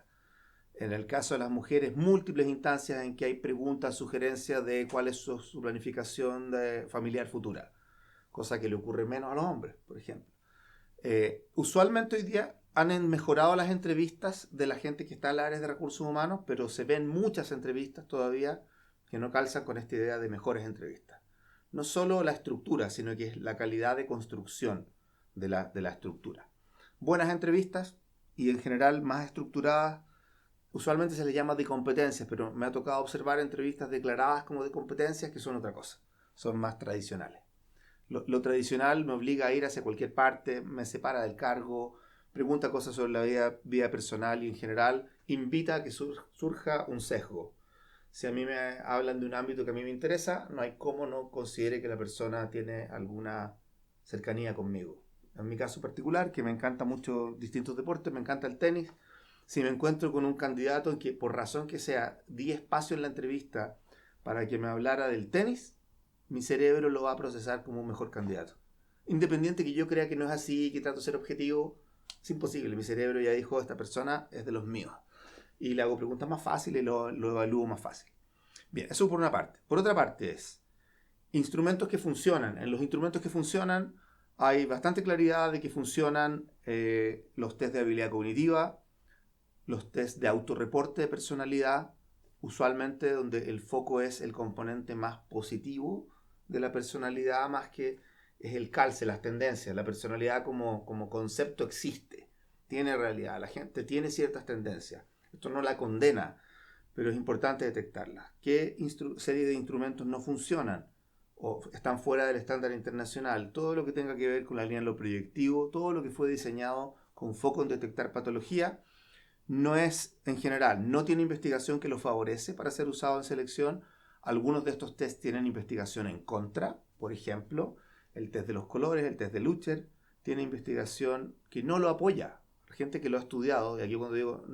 En el caso de las mujeres, múltiples instancias en que hay preguntas, sugerencias de cuál es su planificación familiar futura, cosa que le ocurre menos a los hombres, por ejemplo. Usualmente hoy día han mejorado las entrevistas de la gente que está en las áreas de recursos humanos, pero se ven muchas entrevistas todavía que no calzan con esta idea de mejores entrevistas. No solo la estructura, sino que es la calidad de construcción de la estructura. Buenas entrevistas y en general más estructuradas, usualmente se les llama de competencias, pero me ha tocado observar entrevistas declaradas como de competencias que son otra cosa, son más tradicionales. Lo tradicional me obliga a ir hacia cualquier parte, me separa del cargo, pregunta cosas sobre la vida personal y en general invita a que surja un sesgo. Si a mí me hablan de un ámbito que a mí me interesa, no hay cómo no considere que la persona tiene alguna cercanía conmigo. En mi caso particular, que me encanta mucho distintos deportes, me encanta el tenis, si me encuentro con un candidato que por razón que sea di espacio en la entrevista para que me hablara del tenis, mi cerebro lo va a procesar como un mejor candidato. Independiente que yo crea que no es así, que trato de ser objetivo, es imposible. Mi cerebro ya dijo, esta persona es de los míos. Y le hago preguntas más fáciles y lo evalúo más fácil. Bien, eso por una parte. Por otra parte es instrumentos que funcionan. En los instrumentos que funcionan hay bastante claridad de que funcionan los test de habilidad cognitiva, los test de autorreporte de personalidad, usualmente donde el foco es el componente más positivo de la personalidad, más que es el calce, las tendencias. La personalidad como concepto existe, tiene realidad, la gente tiene ciertas tendencias. Esto no la condena, pero es importante detectarlas. ¿Qué serie de instrumentos no funcionan o están fuera del estándar internacional? Todo lo que tenga que ver con la línea de lo proyectivo, todo lo que fue diseñado con foco en detectar patología, no es, en general, no tiene investigación que lo favorece para ser usado en selección. Algunos de estos tests tienen investigación en contra. Por ejemplo, el test de los colores, el test de Lucher, tiene investigación que no lo apoya. Gente que lo ha estudiado, y aquí cuando digo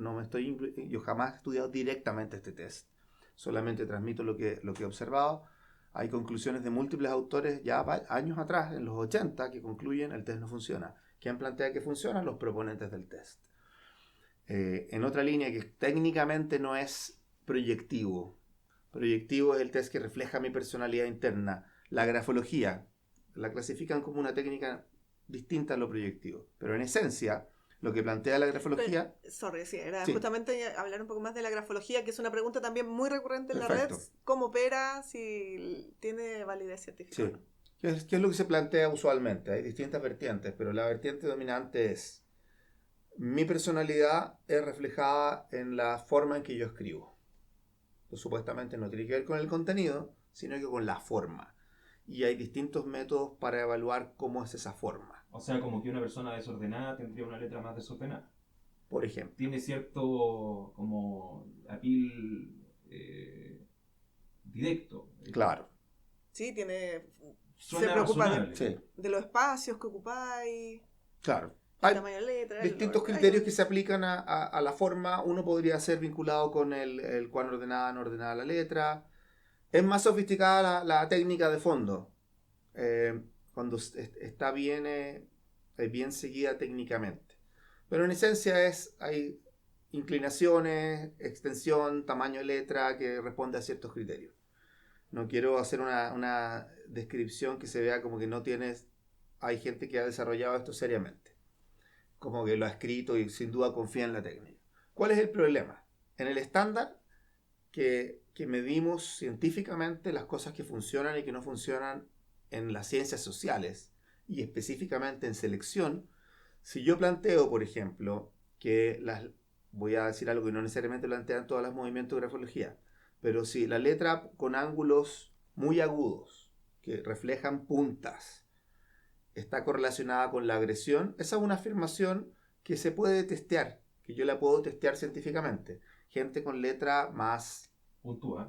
yo jamás he estudiado directamente este test, solamente transmito lo que he observado. Hay conclusiones de múltiples autores ya años atrás, en los 80, que concluyen el test no funciona. ¿Quién plantea que funciona? Los proponentes del test. En otra línea que técnicamente no es proyectivo. Proyectivo es el test que refleja mi personalidad interna. La grafología la clasifican como una técnica distinta a lo proyectivo. Pero en esencia, lo que plantea la grafología... Era justamente hablar un poco más de la grafología, que es una pregunta también muy recurrente en Perfecto. la red. ¿Cómo opera? Si tiene validez científica. Sí. ¿Qué es lo que se plantea usualmente? Hay distintas vertientes, pero la vertiente dominante es: mi personalidad es reflejada en la forma en que yo escribo. Pues supuestamente no tiene que ver con el contenido, sino que con la forma. Y hay distintos métodos para evaluar cómo es esa forma. O sea, como que una persona desordenada tendría una letra más desordenada. Por ejemplo. Tiene cierto como apil directo. Claro. Sí, Suena se preocupa razonable. de los espacios que ocupáis. Claro. El Hay tamaño de la letra. distintos criterios que se aplican a la forma. Uno podría ser vinculado con el cuán ordenada, no ordenada la letra. Es más sofisticada la técnica de fondo. Cuando está bien seguida técnicamente. Pero en esencia hay inclinaciones, extensión, tamaño de letra que responde a ciertos criterios. No quiero hacer una descripción que se vea como que no tienes... Hay gente que ha desarrollado esto seriamente, como que lo ha escrito y sin duda confía en la técnica. ¿Cuál es el problema? En el estándar que medimos científicamente las cosas que funcionan y que no funcionan en las ciencias sociales y específicamente en selección, si yo planteo, por ejemplo, voy a decir algo que no necesariamente plantean todos los movimientos de grafología, pero si la letra con ángulos muy agudos que reflejan puntas está correlacionada con la agresión, esa es una afirmación que se puede testear, que yo la puedo testear científicamente. Gente con letra más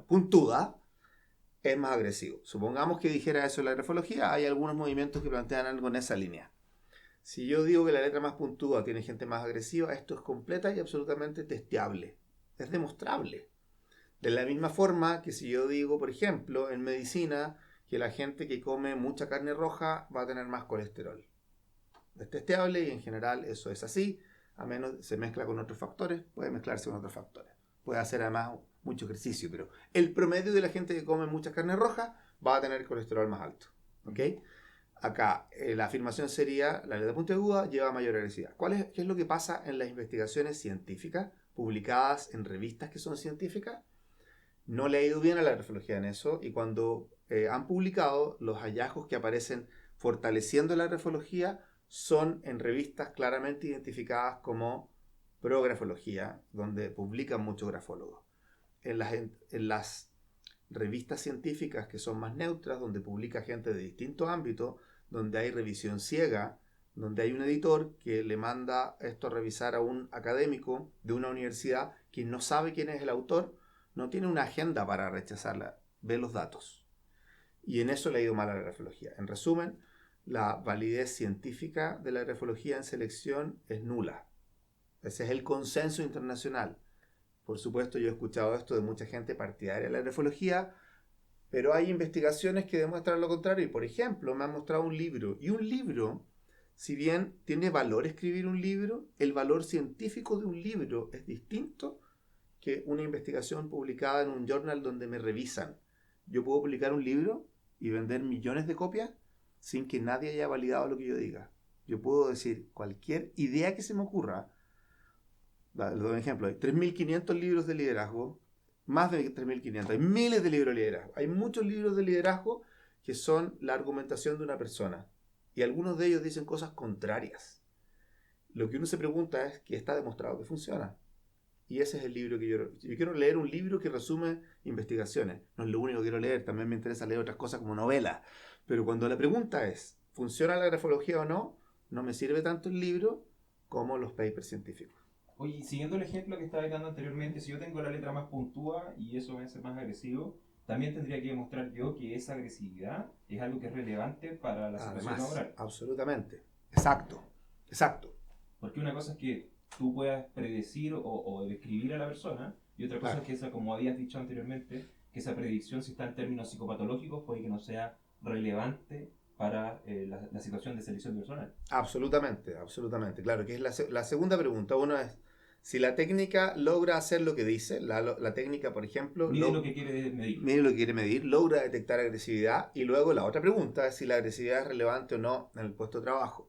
puntuda es más agresivo. Supongamos que dijera eso en la grafología, hay algunos movimientos que plantean algo en esa línea. Si yo digo que la letra más puntuda tiene gente más agresiva, esto es completa y absolutamente testeable. Es demostrable. De la misma forma que si yo digo, por ejemplo, en medicina, que la gente que come mucha carne roja va a tener más colesterol. Es testeable y en general eso es así, a menos se mezcla con otros factores, puede mezclarse con otros factores. Puede hacer además mucho ejercicio, pero el promedio de la gente que come mucha carne roja va a tener colesterol más alto. ¿Ok? Acá la afirmación sería, la letra puntiaguda lleva mayor agresividad. ¿Qué es lo que pasa en las investigaciones científicas publicadas en revistas que son científicas? No le ha ido bien a la grafología en eso, y cuando han publicado los hallazgos que aparecen fortaleciendo la grafología, son en revistas claramente identificadas como pro-grafología, donde publican muchos grafólogos. En las revistas científicas que son más neutras, donde publica gente de distintos ámbitos, donde hay revisión ciega, donde hay un editor que le manda esto a revisar a un académico de una universidad que no sabe quién es el autor, no tiene una agenda para rechazarla, ve los datos. Y en eso le ha ido mal a la grafología. En resumen, la validez científica de la grafología en selección es nula. Ese es el consenso internacional. Por supuesto, yo he escuchado esto de mucha gente partidaria de la grafología, pero hay investigaciones que demuestran lo contrario. Y por ejemplo, me han mostrado un libro. Y un libro, si bien tiene valor escribir un libro, el valor científico de un libro es distinto que una investigación publicada en un journal donde me revisan. Yo puedo publicar un libro y vender millones de copias sin que nadie haya validado lo que yo diga. Yo puedo decir cualquier idea que se me ocurra. Les doy un ejemplo. Hay 3.500 libros de liderazgo, más de 3.500. Hay miles de libros de liderazgo. Hay muchos libros de liderazgo que son la argumentación de una persona. Y algunos de ellos dicen cosas contrarias. Lo que uno se pregunta es que está demostrado que funciona. Y ese es el libro que yo quiero leer, un libro que resume investigaciones. No es lo único que quiero leer, también me interesa leer otras cosas como novelas. Pero cuando la pregunta es, ¿funciona la grafología o no? No me sirve tanto el libro como los papers científicos. Oye, siguiendo el ejemplo que estaba dando anteriormente, si yo tengo la letra más puntúa y eso me hace más agresivo, también tendría que demostrar yo que esa agresividad es algo que es relevante para la situación Además, laboral. absolutamente. Exacto. Porque una cosa es que tú puedas predecir o describir a la persona, y otra cosa Claro. es que esa, como habías dicho anteriormente, que esa predicción, si está en términos psicopatológicos, puede que no sea relevante para la situación de selección de personal. Absolutamente. Claro, que es la segunda pregunta. Uno es, si la técnica logra hacer lo que dice, la técnica, por ejemplo, Mide lo que quiere medir. mide lo que quiere medir, logra detectar agresividad, y luego la otra pregunta es si la agresividad es relevante o no en el puesto de trabajo.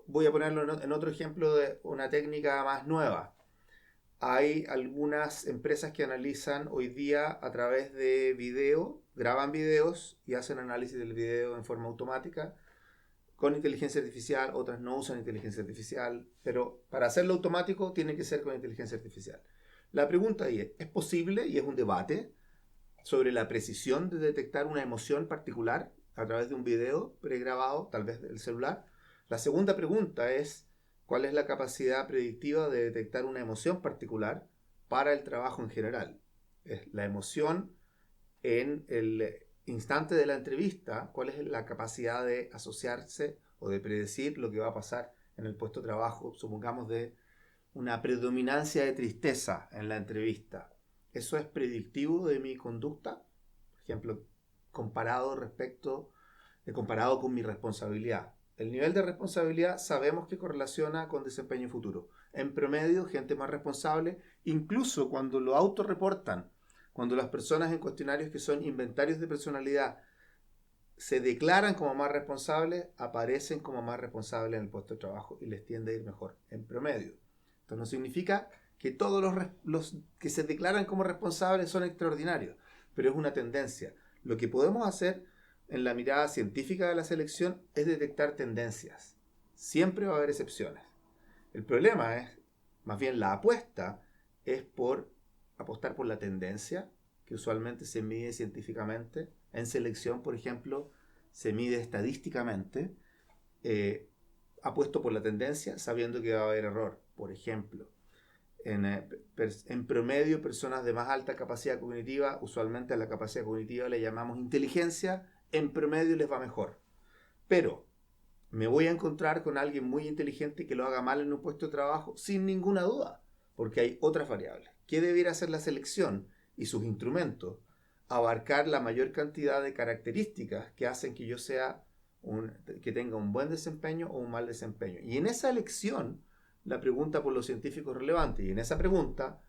Voy a ponerlo en otro ejemplo de una técnica más nueva. Hay algunas empresas que analizan hoy día a través de video, graban videos y hacen análisis del video en forma automática con inteligencia artificial, otras no usan inteligencia artificial, pero para hacerlo automático tiene que ser con inteligencia artificial. La pregunta ahí es posible, y es un debate, sobre la precisión de detectar una emoción particular a través de un video pregrabado, tal vez del celular? La segunda pregunta es, ¿cuál es la capacidad predictiva de detectar una emoción particular para el trabajo en general? Es la emoción en el instante de la entrevista, ¿cuál es la capacidad de asociarse o de predecir lo que va a pasar en el puesto de trabajo? Supongamos de una predominancia de tristeza en la entrevista. ¿Eso es predictivo de mi conducta? Por ejemplo, comparado con mi responsabilidad. El nivel de responsabilidad sabemos que correlaciona con desempeño futuro. En promedio, gente más responsable, incluso cuando lo autorreportan, cuando las personas en cuestionarios que son inventarios de personalidad se declaran como más responsables, aparecen como más responsables en el puesto de trabajo y les tiende a ir mejor, en promedio. Esto no significa que todos los que se declaran como responsables son extraordinarios, pero es una tendencia. Lo que podemos hacer en la mirada científica de la selección es detectar tendencias. Siempre va a haber excepciones. El problema es, más bien la apuesta, es por apostar por la tendencia, que usualmente se mide científicamente. En selección, por ejemplo, se mide estadísticamente. Apuesto por la tendencia sabiendo que va a haber error. Por ejemplo, en promedio, personas de más alta capacidad cognitiva, usualmente a la capacidad cognitiva le llamamos inteligencia, en promedio les va mejor. Pero me voy a encontrar con alguien muy inteligente que lo haga mal en un puesto de trabajo, sin ninguna duda, porque hay otras variables. ¿Qué debiera hacer la selección y sus instrumentos? Abarcar la mayor cantidad de características que hacen que yo que tenga un buen desempeño o un mal desempeño. Y en esa elección, la pregunta por los científicos es relevante. Y en esa pregunta,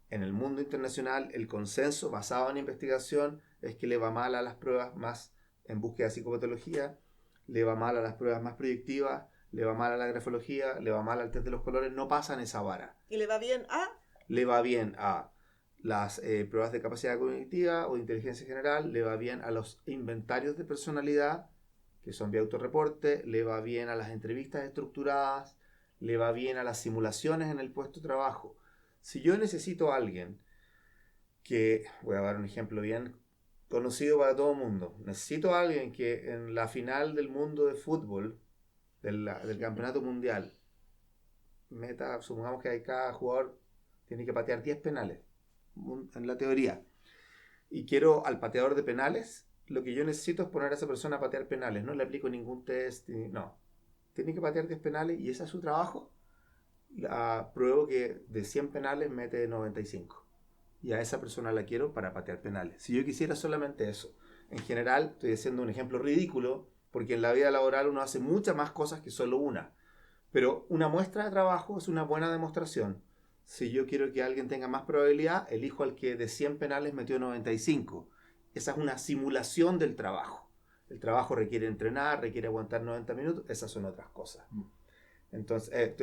en el mundo internacional, el consenso basado en investigación es que le va mal a las pruebas más en búsqueda de psicopatología, le va mal a las pruebas más predictivas, le va mal a la grafología, le va mal al test de los colores, no pasan esa vara. ¿Y le va bien a? Le va bien a las pruebas de capacidad cognitiva o de inteligencia general, le va bien a los inventarios de personalidad que son vía autorreporte, le va bien a las entrevistas estructuradas, le va bien a las simulaciones en el puesto de trabajo. Si yo necesito a alguien que, voy a dar un ejemplo bien conocido para todo el mundo, necesito a alguien que en la final del mundo de fútbol, del campeonato mundial, supongamos que cada jugador tiene que patear 10 penales, en la teoría, y quiero al pateador de penales, lo que yo necesito es poner a esa persona a patear penales, no le aplico ningún test, no, tiene que patear 10 penales y ese es su trabajo. Pruebo que de 100 penales mete 95 y a esa persona la quiero para patear penales. Si yo quisiera solamente eso, en general estoy haciendo un ejemplo ridículo porque en la vida laboral uno hace muchas más cosas que solo una, pero una muestra de trabajo es una buena demostración. Si yo quiero que alguien tenga más probabilidad, elijo al que de 100 penales metió 95. Esa es una simulación del trabajo. El trabajo requiere entrenar, requiere aguantar 90 minutos, esas son otras cosas. Entonces,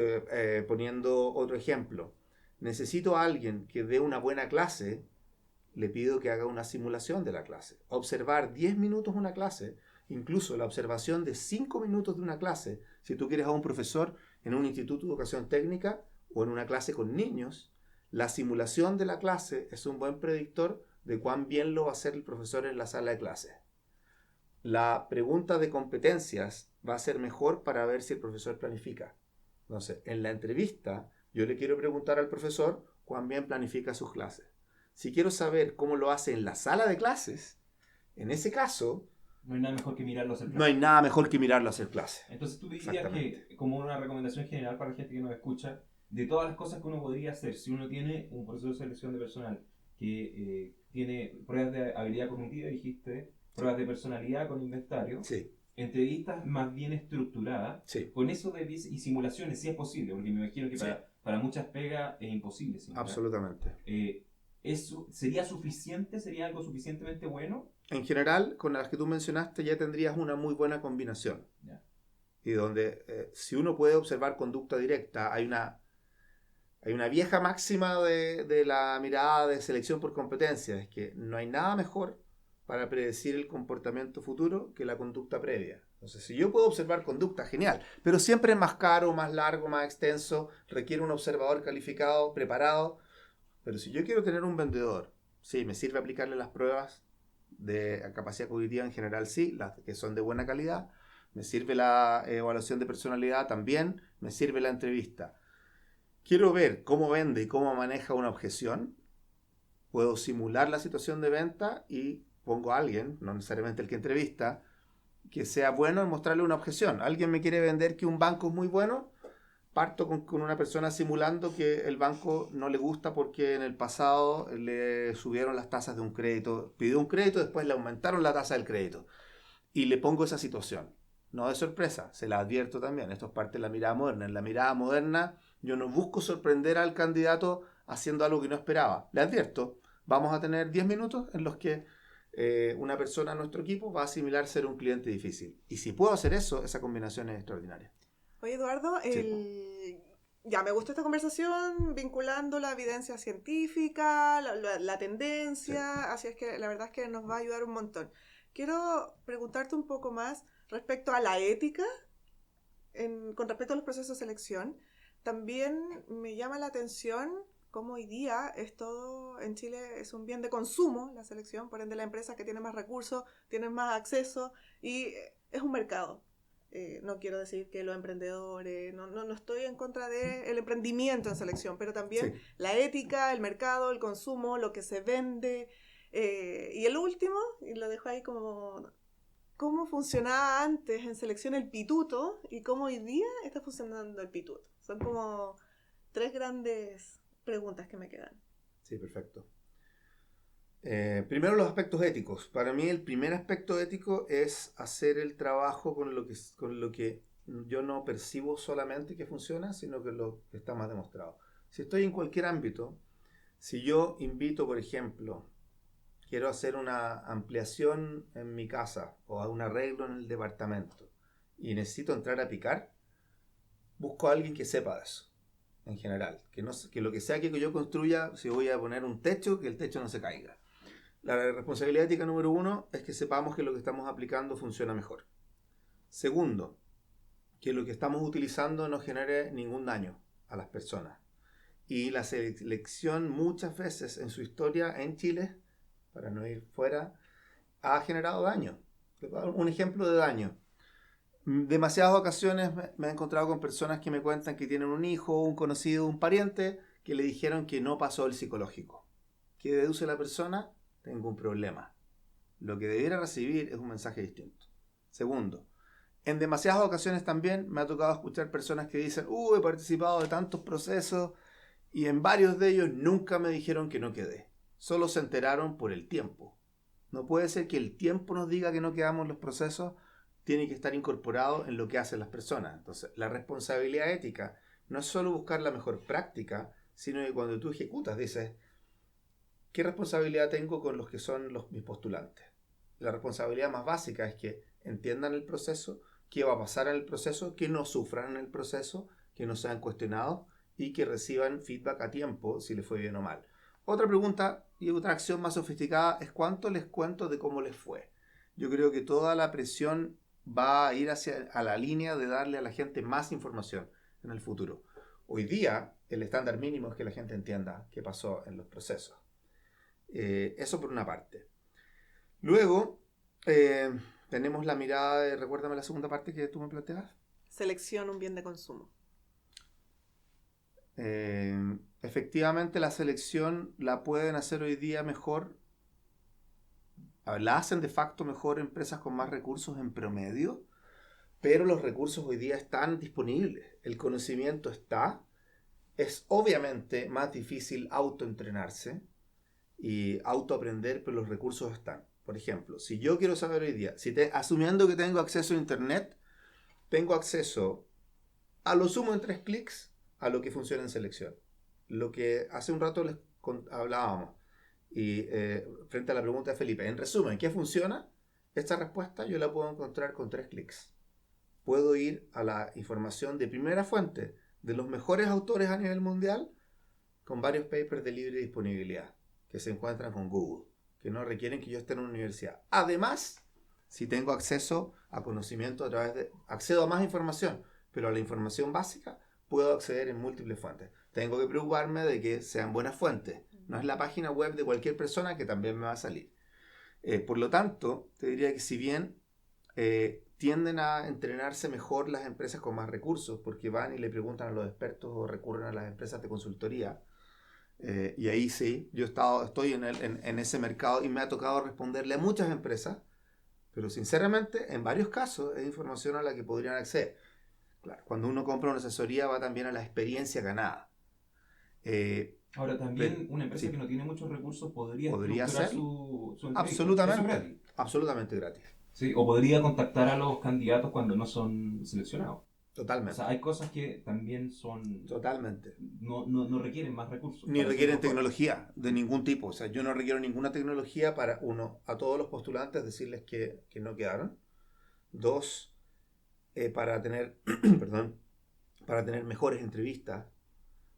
poniendo otro ejemplo, necesito a alguien que dé una buena clase, le pido que haga una simulación de la clase. Observar 10 minutos una clase, incluso la observación de 5 minutos de una clase, si tú quieres a un profesor en un instituto de educación técnica o en una clase con niños, la simulación de la clase es un buen predictor de cuán bien lo va a hacer el profesor en la sala de clase. La pregunta de competencias va a ser mejor para ver si el profesor planifica. Entonces, en la entrevista, yo le quiero preguntar al profesor cuán bien planifica sus clases. Si quiero saber cómo lo hace en la sala de clases, en ese caso, no hay nada mejor que mirarlo hacer clase. No hay nada mejor que mirarlo hacer clase. Entonces tú dirías que, como una recomendación general para la gente que nos escucha, de todas las cosas que uno podría hacer, si uno tiene un proceso de selección de personal que tiene pruebas de habilidad cognitiva, dijiste, pruebas de personalidad con inventario, sí, entrevistas más bien estructuradas, sí, con eso de y simulaciones, si es posible, porque me imagino que para muchas pegas es imposible simular. absolutamente. ¿Eso sería suficiente? ¿Sería algo suficientemente bueno? En general, con las que tú mencionaste ya tendrías una muy buena combinación. Ya. Y donde si uno puede observar conducta directa, hay una vieja máxima de la mirada de selección por competencia, es que no hay nada mejor para predecir el comportamiento futuro que la conducta previa. Entonces, si yo puedo observar conducta, genial, pero siempre es más caro, más largo, más extenso, requiere un observador calificado, preparado. Pero si yo quiero tener un vendedor, sí, me sirve aplicarle las pruebas de capacidad cognitiva en general, sí, las que son de buena calidad, me sirve la evaluación de personalidad también, me sirve la entrevista. Quiero ver cómo vende y cómo maneja una objeción, puedo simular la situación de venta y pongo a alguien, no necesariamente el que entrevista, que sea bueno en mostrarle una objeción. Alguien me quiere vender que un banco es muy bueno, parto con una persona simulando que el banco no le gusta porque en el pasado le subieron las tasas de un crédito, pidió un crédito, después le aumentaron la tasa del crédito y le pongo esa situación. No de sorpresa, se la advierto también, esto es parte de la mirada moderna. En la mirada moderna yo no busco sorprender al candidato haciendo algo que no esperaba. Le advierto, vamos a tener 10 minutos en los que una persona en nuestro equipo va a asimilar ser un cliente difícil. Y si puedo hacer eso, esa combinación es extraordinaria. Oye, Eduardo, ya me gustó esta conversación vinculando la evidencia científica, la tendencia, así es que la verdad es que nos va a ayudar un montón. Quiero preguntarte un poco más respecto a la ética, con respecto a los procesos de selección. También me llama la atención cómo hoy día es todo, en Chile es un bien de consumo la selección, por ende la empresa que tiene más recursos, tiene más acceso y es un mercado. No quiero decir que los emprendedores, no estoy en contra del emprendimiento en selección, pero también Sí. la ética, el mercado, el consumo, lo que se vende. Y el último, y lo dejo ahí como cómo funcionaba antes en selección el pituto y cómo hoy día está funcionando el pituto. Son como 3 grandes preguntas que me quedan. Sí, perfecto. Primero los aspectos éticos. Para mí el primer aspecto ético es hacer el trabajo con lo que yo no percibo solamente que funciona, sino que lo que está más demostrado. Si estoy en cualquier ámbito, si yo invito, por ejemplo, quiero hacer una ampliación en mi casa o un arreglo en el departamento y necesito entrar a picar, busco a alguien que sepa de eso, en general. Que lo que sea que yo construya, si voy a poner un techo, que el techo no se caiga. La responsabilidad ética número 1 es que sepamos que lo que estamos aplicando funciona mejor. Segundo, que lo que estamos utilizando no genere ningún daño a las personas. Y la selección muchas veces en su historia en Chile, para no ir fuera, ha generado daño. Un ejemplo de daño. Demasiadas ocasiones me he encontrado con personas que me cuentan que tienen un hijo, un conocido, un pariente, que le dijeron que no pasó el psicológico. ¿Qué deduce la persona? Tengo un problema. Lo que debiera recibir es un mensaje distinto. Segundo, en demasiadas ocasiones también me ha tocado escuchar personas que dicen, he participado de tantos procesos y en varios de ellos nunca me dijeron que no quedé. Solo se enteraron por el tiempo. No puede ser que el tiempo nos diga que no quedamos en los procesos, tiene que estar incorporado en lo que hacen las personas. Entonces, la responsabilidad ética no es solo buscar la mejor práctica, sino que cuando tú ejecutas dices, ¿qué responsabilidad tengo con los que son mis postulantes? La responsabilidad más básica es que entiendan el proceso, qué va a pasar en el proceso, que no sufran en el proceso, que no sean cuestionados y que reciban feedback a tiempo si les fue bien o mal. Otra pregunta y otra acción más sofisticada es cuánto les cuento de cómo les fue. Yo creo que toda la presión va a ir a la línea de darle a la gente más información en el futuro. Hoy día el estándar mínimo es que la gente entienda qué pasó en los procesos. Eso por una parte. Luego tenemos la mirada de, recuérdame la segunda parte que tú me planteas. Selección, un bien de consumo. Efectivamente la selección la pueden hacer hoy día mejor, la hacen de facto mejor empresas con más recursos en promedio, pero los recursos hoy día están disponibles, el conocimiento está, es obviamente más difícil autoentrenarse y autoaprender, pero los recursos están. Por ejemplo, si yo quiero saber hoy día, asumiendo que tengo acceso a internet, tengo acceso a lo sumo en 3 clics a lo que funciona en selección. Lo que hace un rato les hablábamos y frente a la pregunta de Felipe, en resumen, ¿qué funciona? Esta respuesta yo la puedo encontrar con 3 clics. Puedo ir a la información de primera fuente de los mejores autores a nivel mundial con varios papers de libre disponibilidad que se encuentran con Google, que no requieren que yo esté en una universidad. Además, si tengo acceso a conocimiento a través de... accedo a más información, pero a la información básica puedo acceder en múltiples fuentes. Tengo que preocuparme de que sean buenas fuentes. No es la página web de cualquier persona que también me va a salir. Por lo tanto, te diría que si bien tienden a entrenarse mejor las empresas con más recursos, porque van y le preguntan a los expertos o recurren a las empresas de consultoría, y ahí sí, yo estoy en ese mercado y me ha tocado responderle a muchas empresas, pero sinceramente en varios casos es información a la que podrían acceder. Claro, cuando uno compra una asesoría va también a la experiencia ganada. Ahora también una empresa que no tiene muchos recursos podría estructurar ser su entrevista. absolutamente, Eso es gratis. absolutamente gratis. Sí, o podría contactar a los candidatos cuando no son seleccionados. Totalmente. O sea, hay cosas que también son... Totalmente. No requieren más recursos. Ni requieren tecnología de ningún tipo. O sea, yo no requiero ninguna tecnología para, uno, a todos los postulantes decirles que no quedaron. Dos, para tener, para tener mejores entrevistas,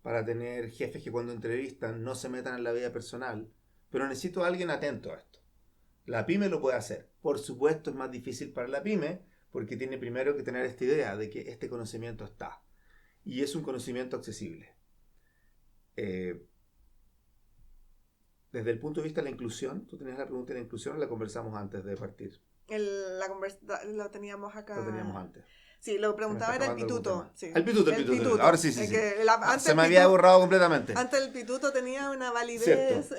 para tener jefes que cuando entrevistan no se metan en la vida personal. Pero necesito a alguien atento a esto. La pyme lo puede hacer. Por supuesto es más difícil para la pyme porque tiene primero que tener esta idea de que este conocimiento está. Y es un conocimiento accesible. Desde el punto de vista de la inclusión, tú tenías la pregunta de la inclusión o la conversamos antes de partir. Lo teníamos acá. Lo teníamos antes. Sí, lo preguntaba era el pituto. Sí. El pituto. Ahora sí. Se me había pituto, borrado completamente. Antes el pituto tenía una validez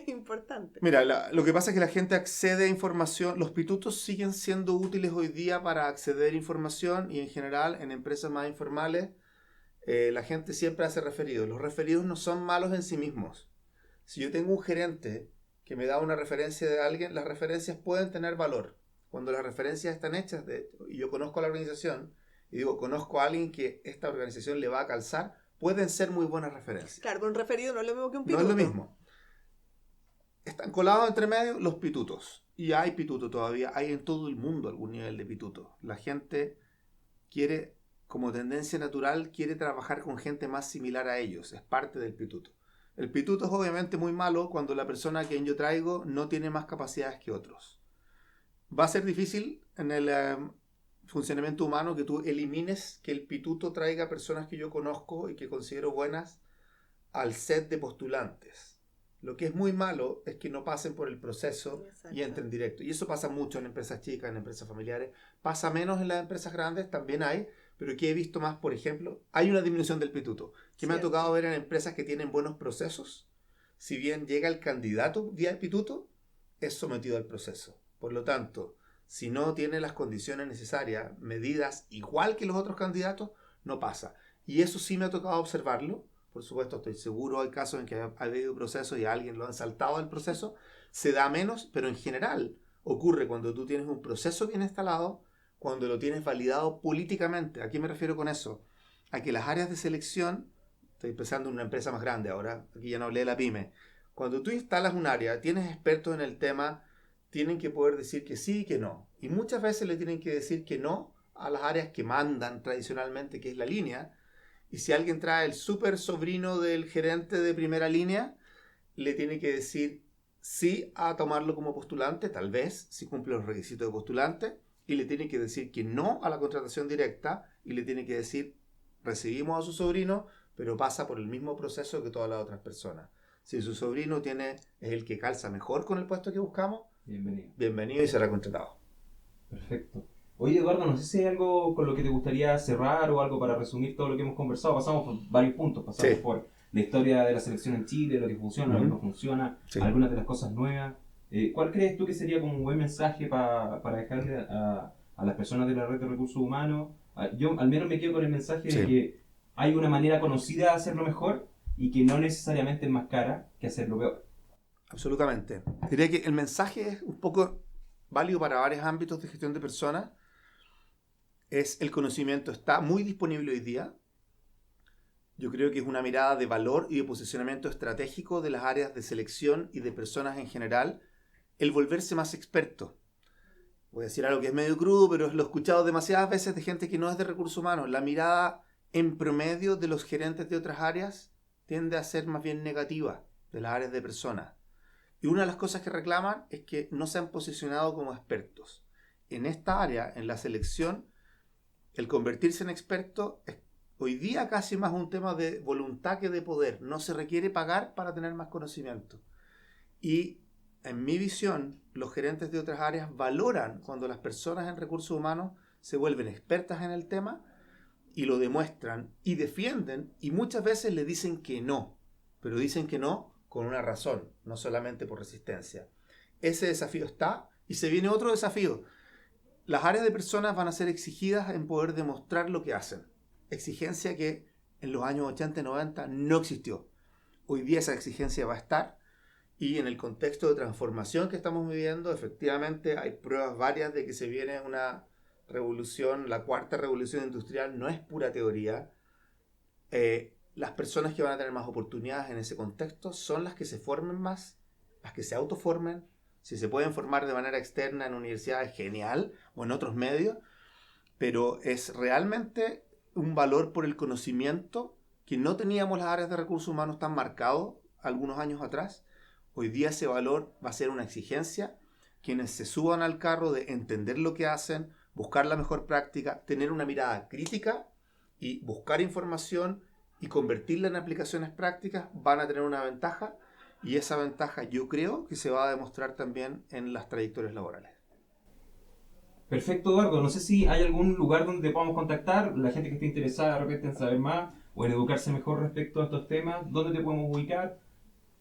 importante. Mira, lo que pasa es que la gente accede a información. Los pitutos siguen siendo útiles hoy día para acceder a información y en general en empresas más informales la gente siempre hace referidos. Los referidos no son malos en sí mismos. Si yo tengo un gerente que me da una referencia de alguien, las referencias pueden tener valor. Cuando las referencias están hechas, y yo conozco a la organización, y digo, conozco a alguien que esta organización le va a calzar, pueden ser muy buenas referencias. Claro, pero un referido no es lo mismo que un pituto. No es lo mismo. Están colados entre medio los pitutos. Y hay pituto todavía, hay en todo el mundo algún nivel de pituto. La gente quiere, como tendencia natural, quiere trabajar con gente más similar a ellos. Es parte del pituto. El pituto es obviamente muy malo cuando la persona a quien yo traigo no tiene más capacidades que otros. Va a ser difícil funcionamiento humano que tú elimines que el pituto traiga personas que yo conozco y que considero buenas al set de postulantes. Lo que es muy malo es que no pasen por el proceso y entren directo. Y eso pasa mucho en empresas chicas, en empresas familiares. Pasa menos en las empresas grandes, también hay, pero que he visto más, por ejemplo, hay una disminución del pituto. Que me ha tocado ver en empresas que tienen buenos procesos. Si bien llega el candidato vía pituto, es sometido al proceso. Por lo tanto, si no tiene las condiciones necesarias, medidas igual que los otros candidatos, no pasa. Y eso sí me ha tocado observarlo. Por supuesto, estoy seguro, hay casos en que ha habido procesos y a alguien lo han saltado del proceso. Se da menos, pero en general ocurre cuando tú tienes un proceso bien instalado, cuando lo tienes validado políticamente. ¿A qué me refiero con eso? A que las áreas de selección, estoy pensando en una empresa más grande ahora, aquí ya no hablé de la pyme, cuando tú instalas un área, tienes expertos en el tema, tienen que poder decir que sí y que no. Y muchas veces le tienen que decir que no a las áreas que mandan tradicionalmente, que es la línea. Y si alguien trae el súper sobrino del gerente de primera línea, le tiene que decir sí a tomarlo como postulante, tal vez, si cumple los requisitos de postulante, y le tiene que decir que no a la contratación directa, y le tiene que decir, recibimos a su sobrino, pero pasa por el mismo proceso que todas las otras personas. Si su sobrino es el que calza mejor con el puesto que buscamos, bienvenido y será contratado. Perfecto. Oye, Eduardo, no sé si hay algo con lo que te gustaría cerrar o algo para resumir todo lo que hemos conversado. Pasamos por varios puntos, pasamos por la historia de la selección en Chile, lo que funciona, lo que no funciona, algunas de las cosas nuevas. ¿Cuál crees tú que sería como un buen mensaje para dejarle a las personas de la red de recursos humanos? Yo al menos me quedo con el mensaje de que hay una manera conocida de hacerlo mejor y que no necesariamente es más cara que hacerlo peor. Absolutamente. Diría que el mensaje es un poco válido para varios ámbitos de gestión de personas. El conocimiento está muy disponible hoy día. Yo creo que es una mirada de valor y de posicionamiento estratégico de las áreas de selección y de personas en general, el volverse más experto. Voy a decir algo que es medio crudo, pero lo he escuchado demasiadas veces de gente que no es de recursos humanos. La mirada en promedio de los gerentes de otras áreas tiende a ser más bien negativa de las áreas de personas. Y una de las cosas que reclaman es que no se han posicionado como expertos. En esta área, en la selección, el convertirse en experto es hoy día casi más un tema de voluntad que de poder. No se requiere pagar para tener más conocimiento. Y en mi visión, los gerentes de otras áreas valoran cuando las personas en recursos humanos se vuelven expertas en el tema y lo demuestran y defienden, y muchas veces le dicen que no, pero dicen que no con una razón, no solamente por resistencia. Ese desafío está, y se viene otro desafío. Las áreas de personas van a ser exigidas en poder demostrar lo que hacen. Exigencia que en los años 80 y 90 no existió. Hoy día esa exigencia va a estar, y en el contexto de transformación que estamos viviendo, efectivamente hay pruebas varias de que se viene una revolución, la cuarta revolución industrial. No es pura teoría. Las personas que van a tener más oportunidades en ese contexto son las que se formen más, las que se autoformen. Si se pueden formar de manera externa en universidades, genial, o en otros medios, pero es realmente un valor por el conocimiento que no teníamos las áreas de recursos humanos tan marcados algunos años atrás. Hoy día ese valor va a ser una exigencia. Quienes se suban al carro de entender lo que hacen, buscar la mejor práctica, tener una mirada crítica y buscar información y convertirla en aplicaciones prácticas, van a tener una ventaja, y esa ventaja yo creo que se va a demostrar también en las trayectorias laborales. Perfecto, Eduardo. No sé si hay algún lugar donde te podamos contactar, la gente que esté interesada de repente en saber más o en educarse mejor respecto a estos temas, ¿dónde te podemos ubicar?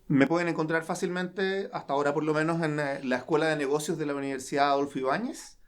Me pueden encontrar fácilmente, hasta ahora por lo menos, en la Escuela de Negocios de la Universidad Adolfo Ibáñez.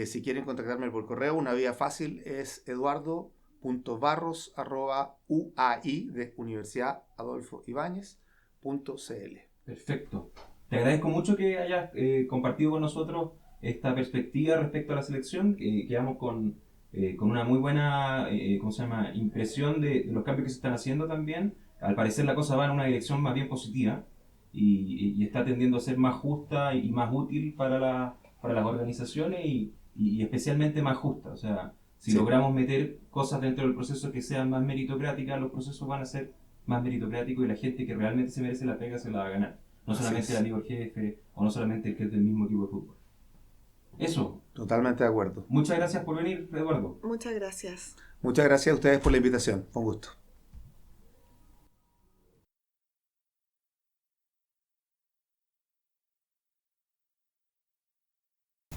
Si quieren contactarme por correo, una vía fácil es eduardo.barros@uai de Universidad Adolfo Ibáñez.cl. Perfecto. Te agradezco mucho que hayas compartido con nosotros esta perspectiva respecto a la selección. Quedamos con una muy buena impresión de los cambios que se están haciendo también. Al parecer la cosa va en una dirección más bien positiva y está tendiendo a ser más justa y más útil para las organizaciones y especialmente más justa. O sea, si logramos meter cosas dentro del proceso que sean más meritocráticas, los procesos van a ser más meritocráticos y la gente que realmente se merece la pega se la va a ganar. No solamente el amigo jefe o no solamente el que es del mismo equipo de fútbol. Eso. Totalmente de acuerdo. Muchas gracias por venir, Eduardo. Muchas gracias. Muchas gracias a ustedes por la invitación. Fue un gusto.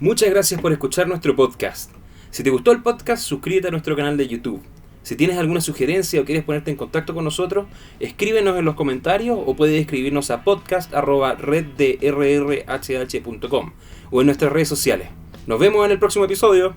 Muchas gracias por escuchar nuestro podcast. Si te gustó el podcast, suscríbete a nuestro canal de YouTube. Si tienes alguna sugerencia o quieres ponerte en contacto con nosotros, escríbenos en los comentarios o puedes escribirnos a podcast@reddrrhh.com o en nuestras redes sociales. Nos vemos en el próximo episodio.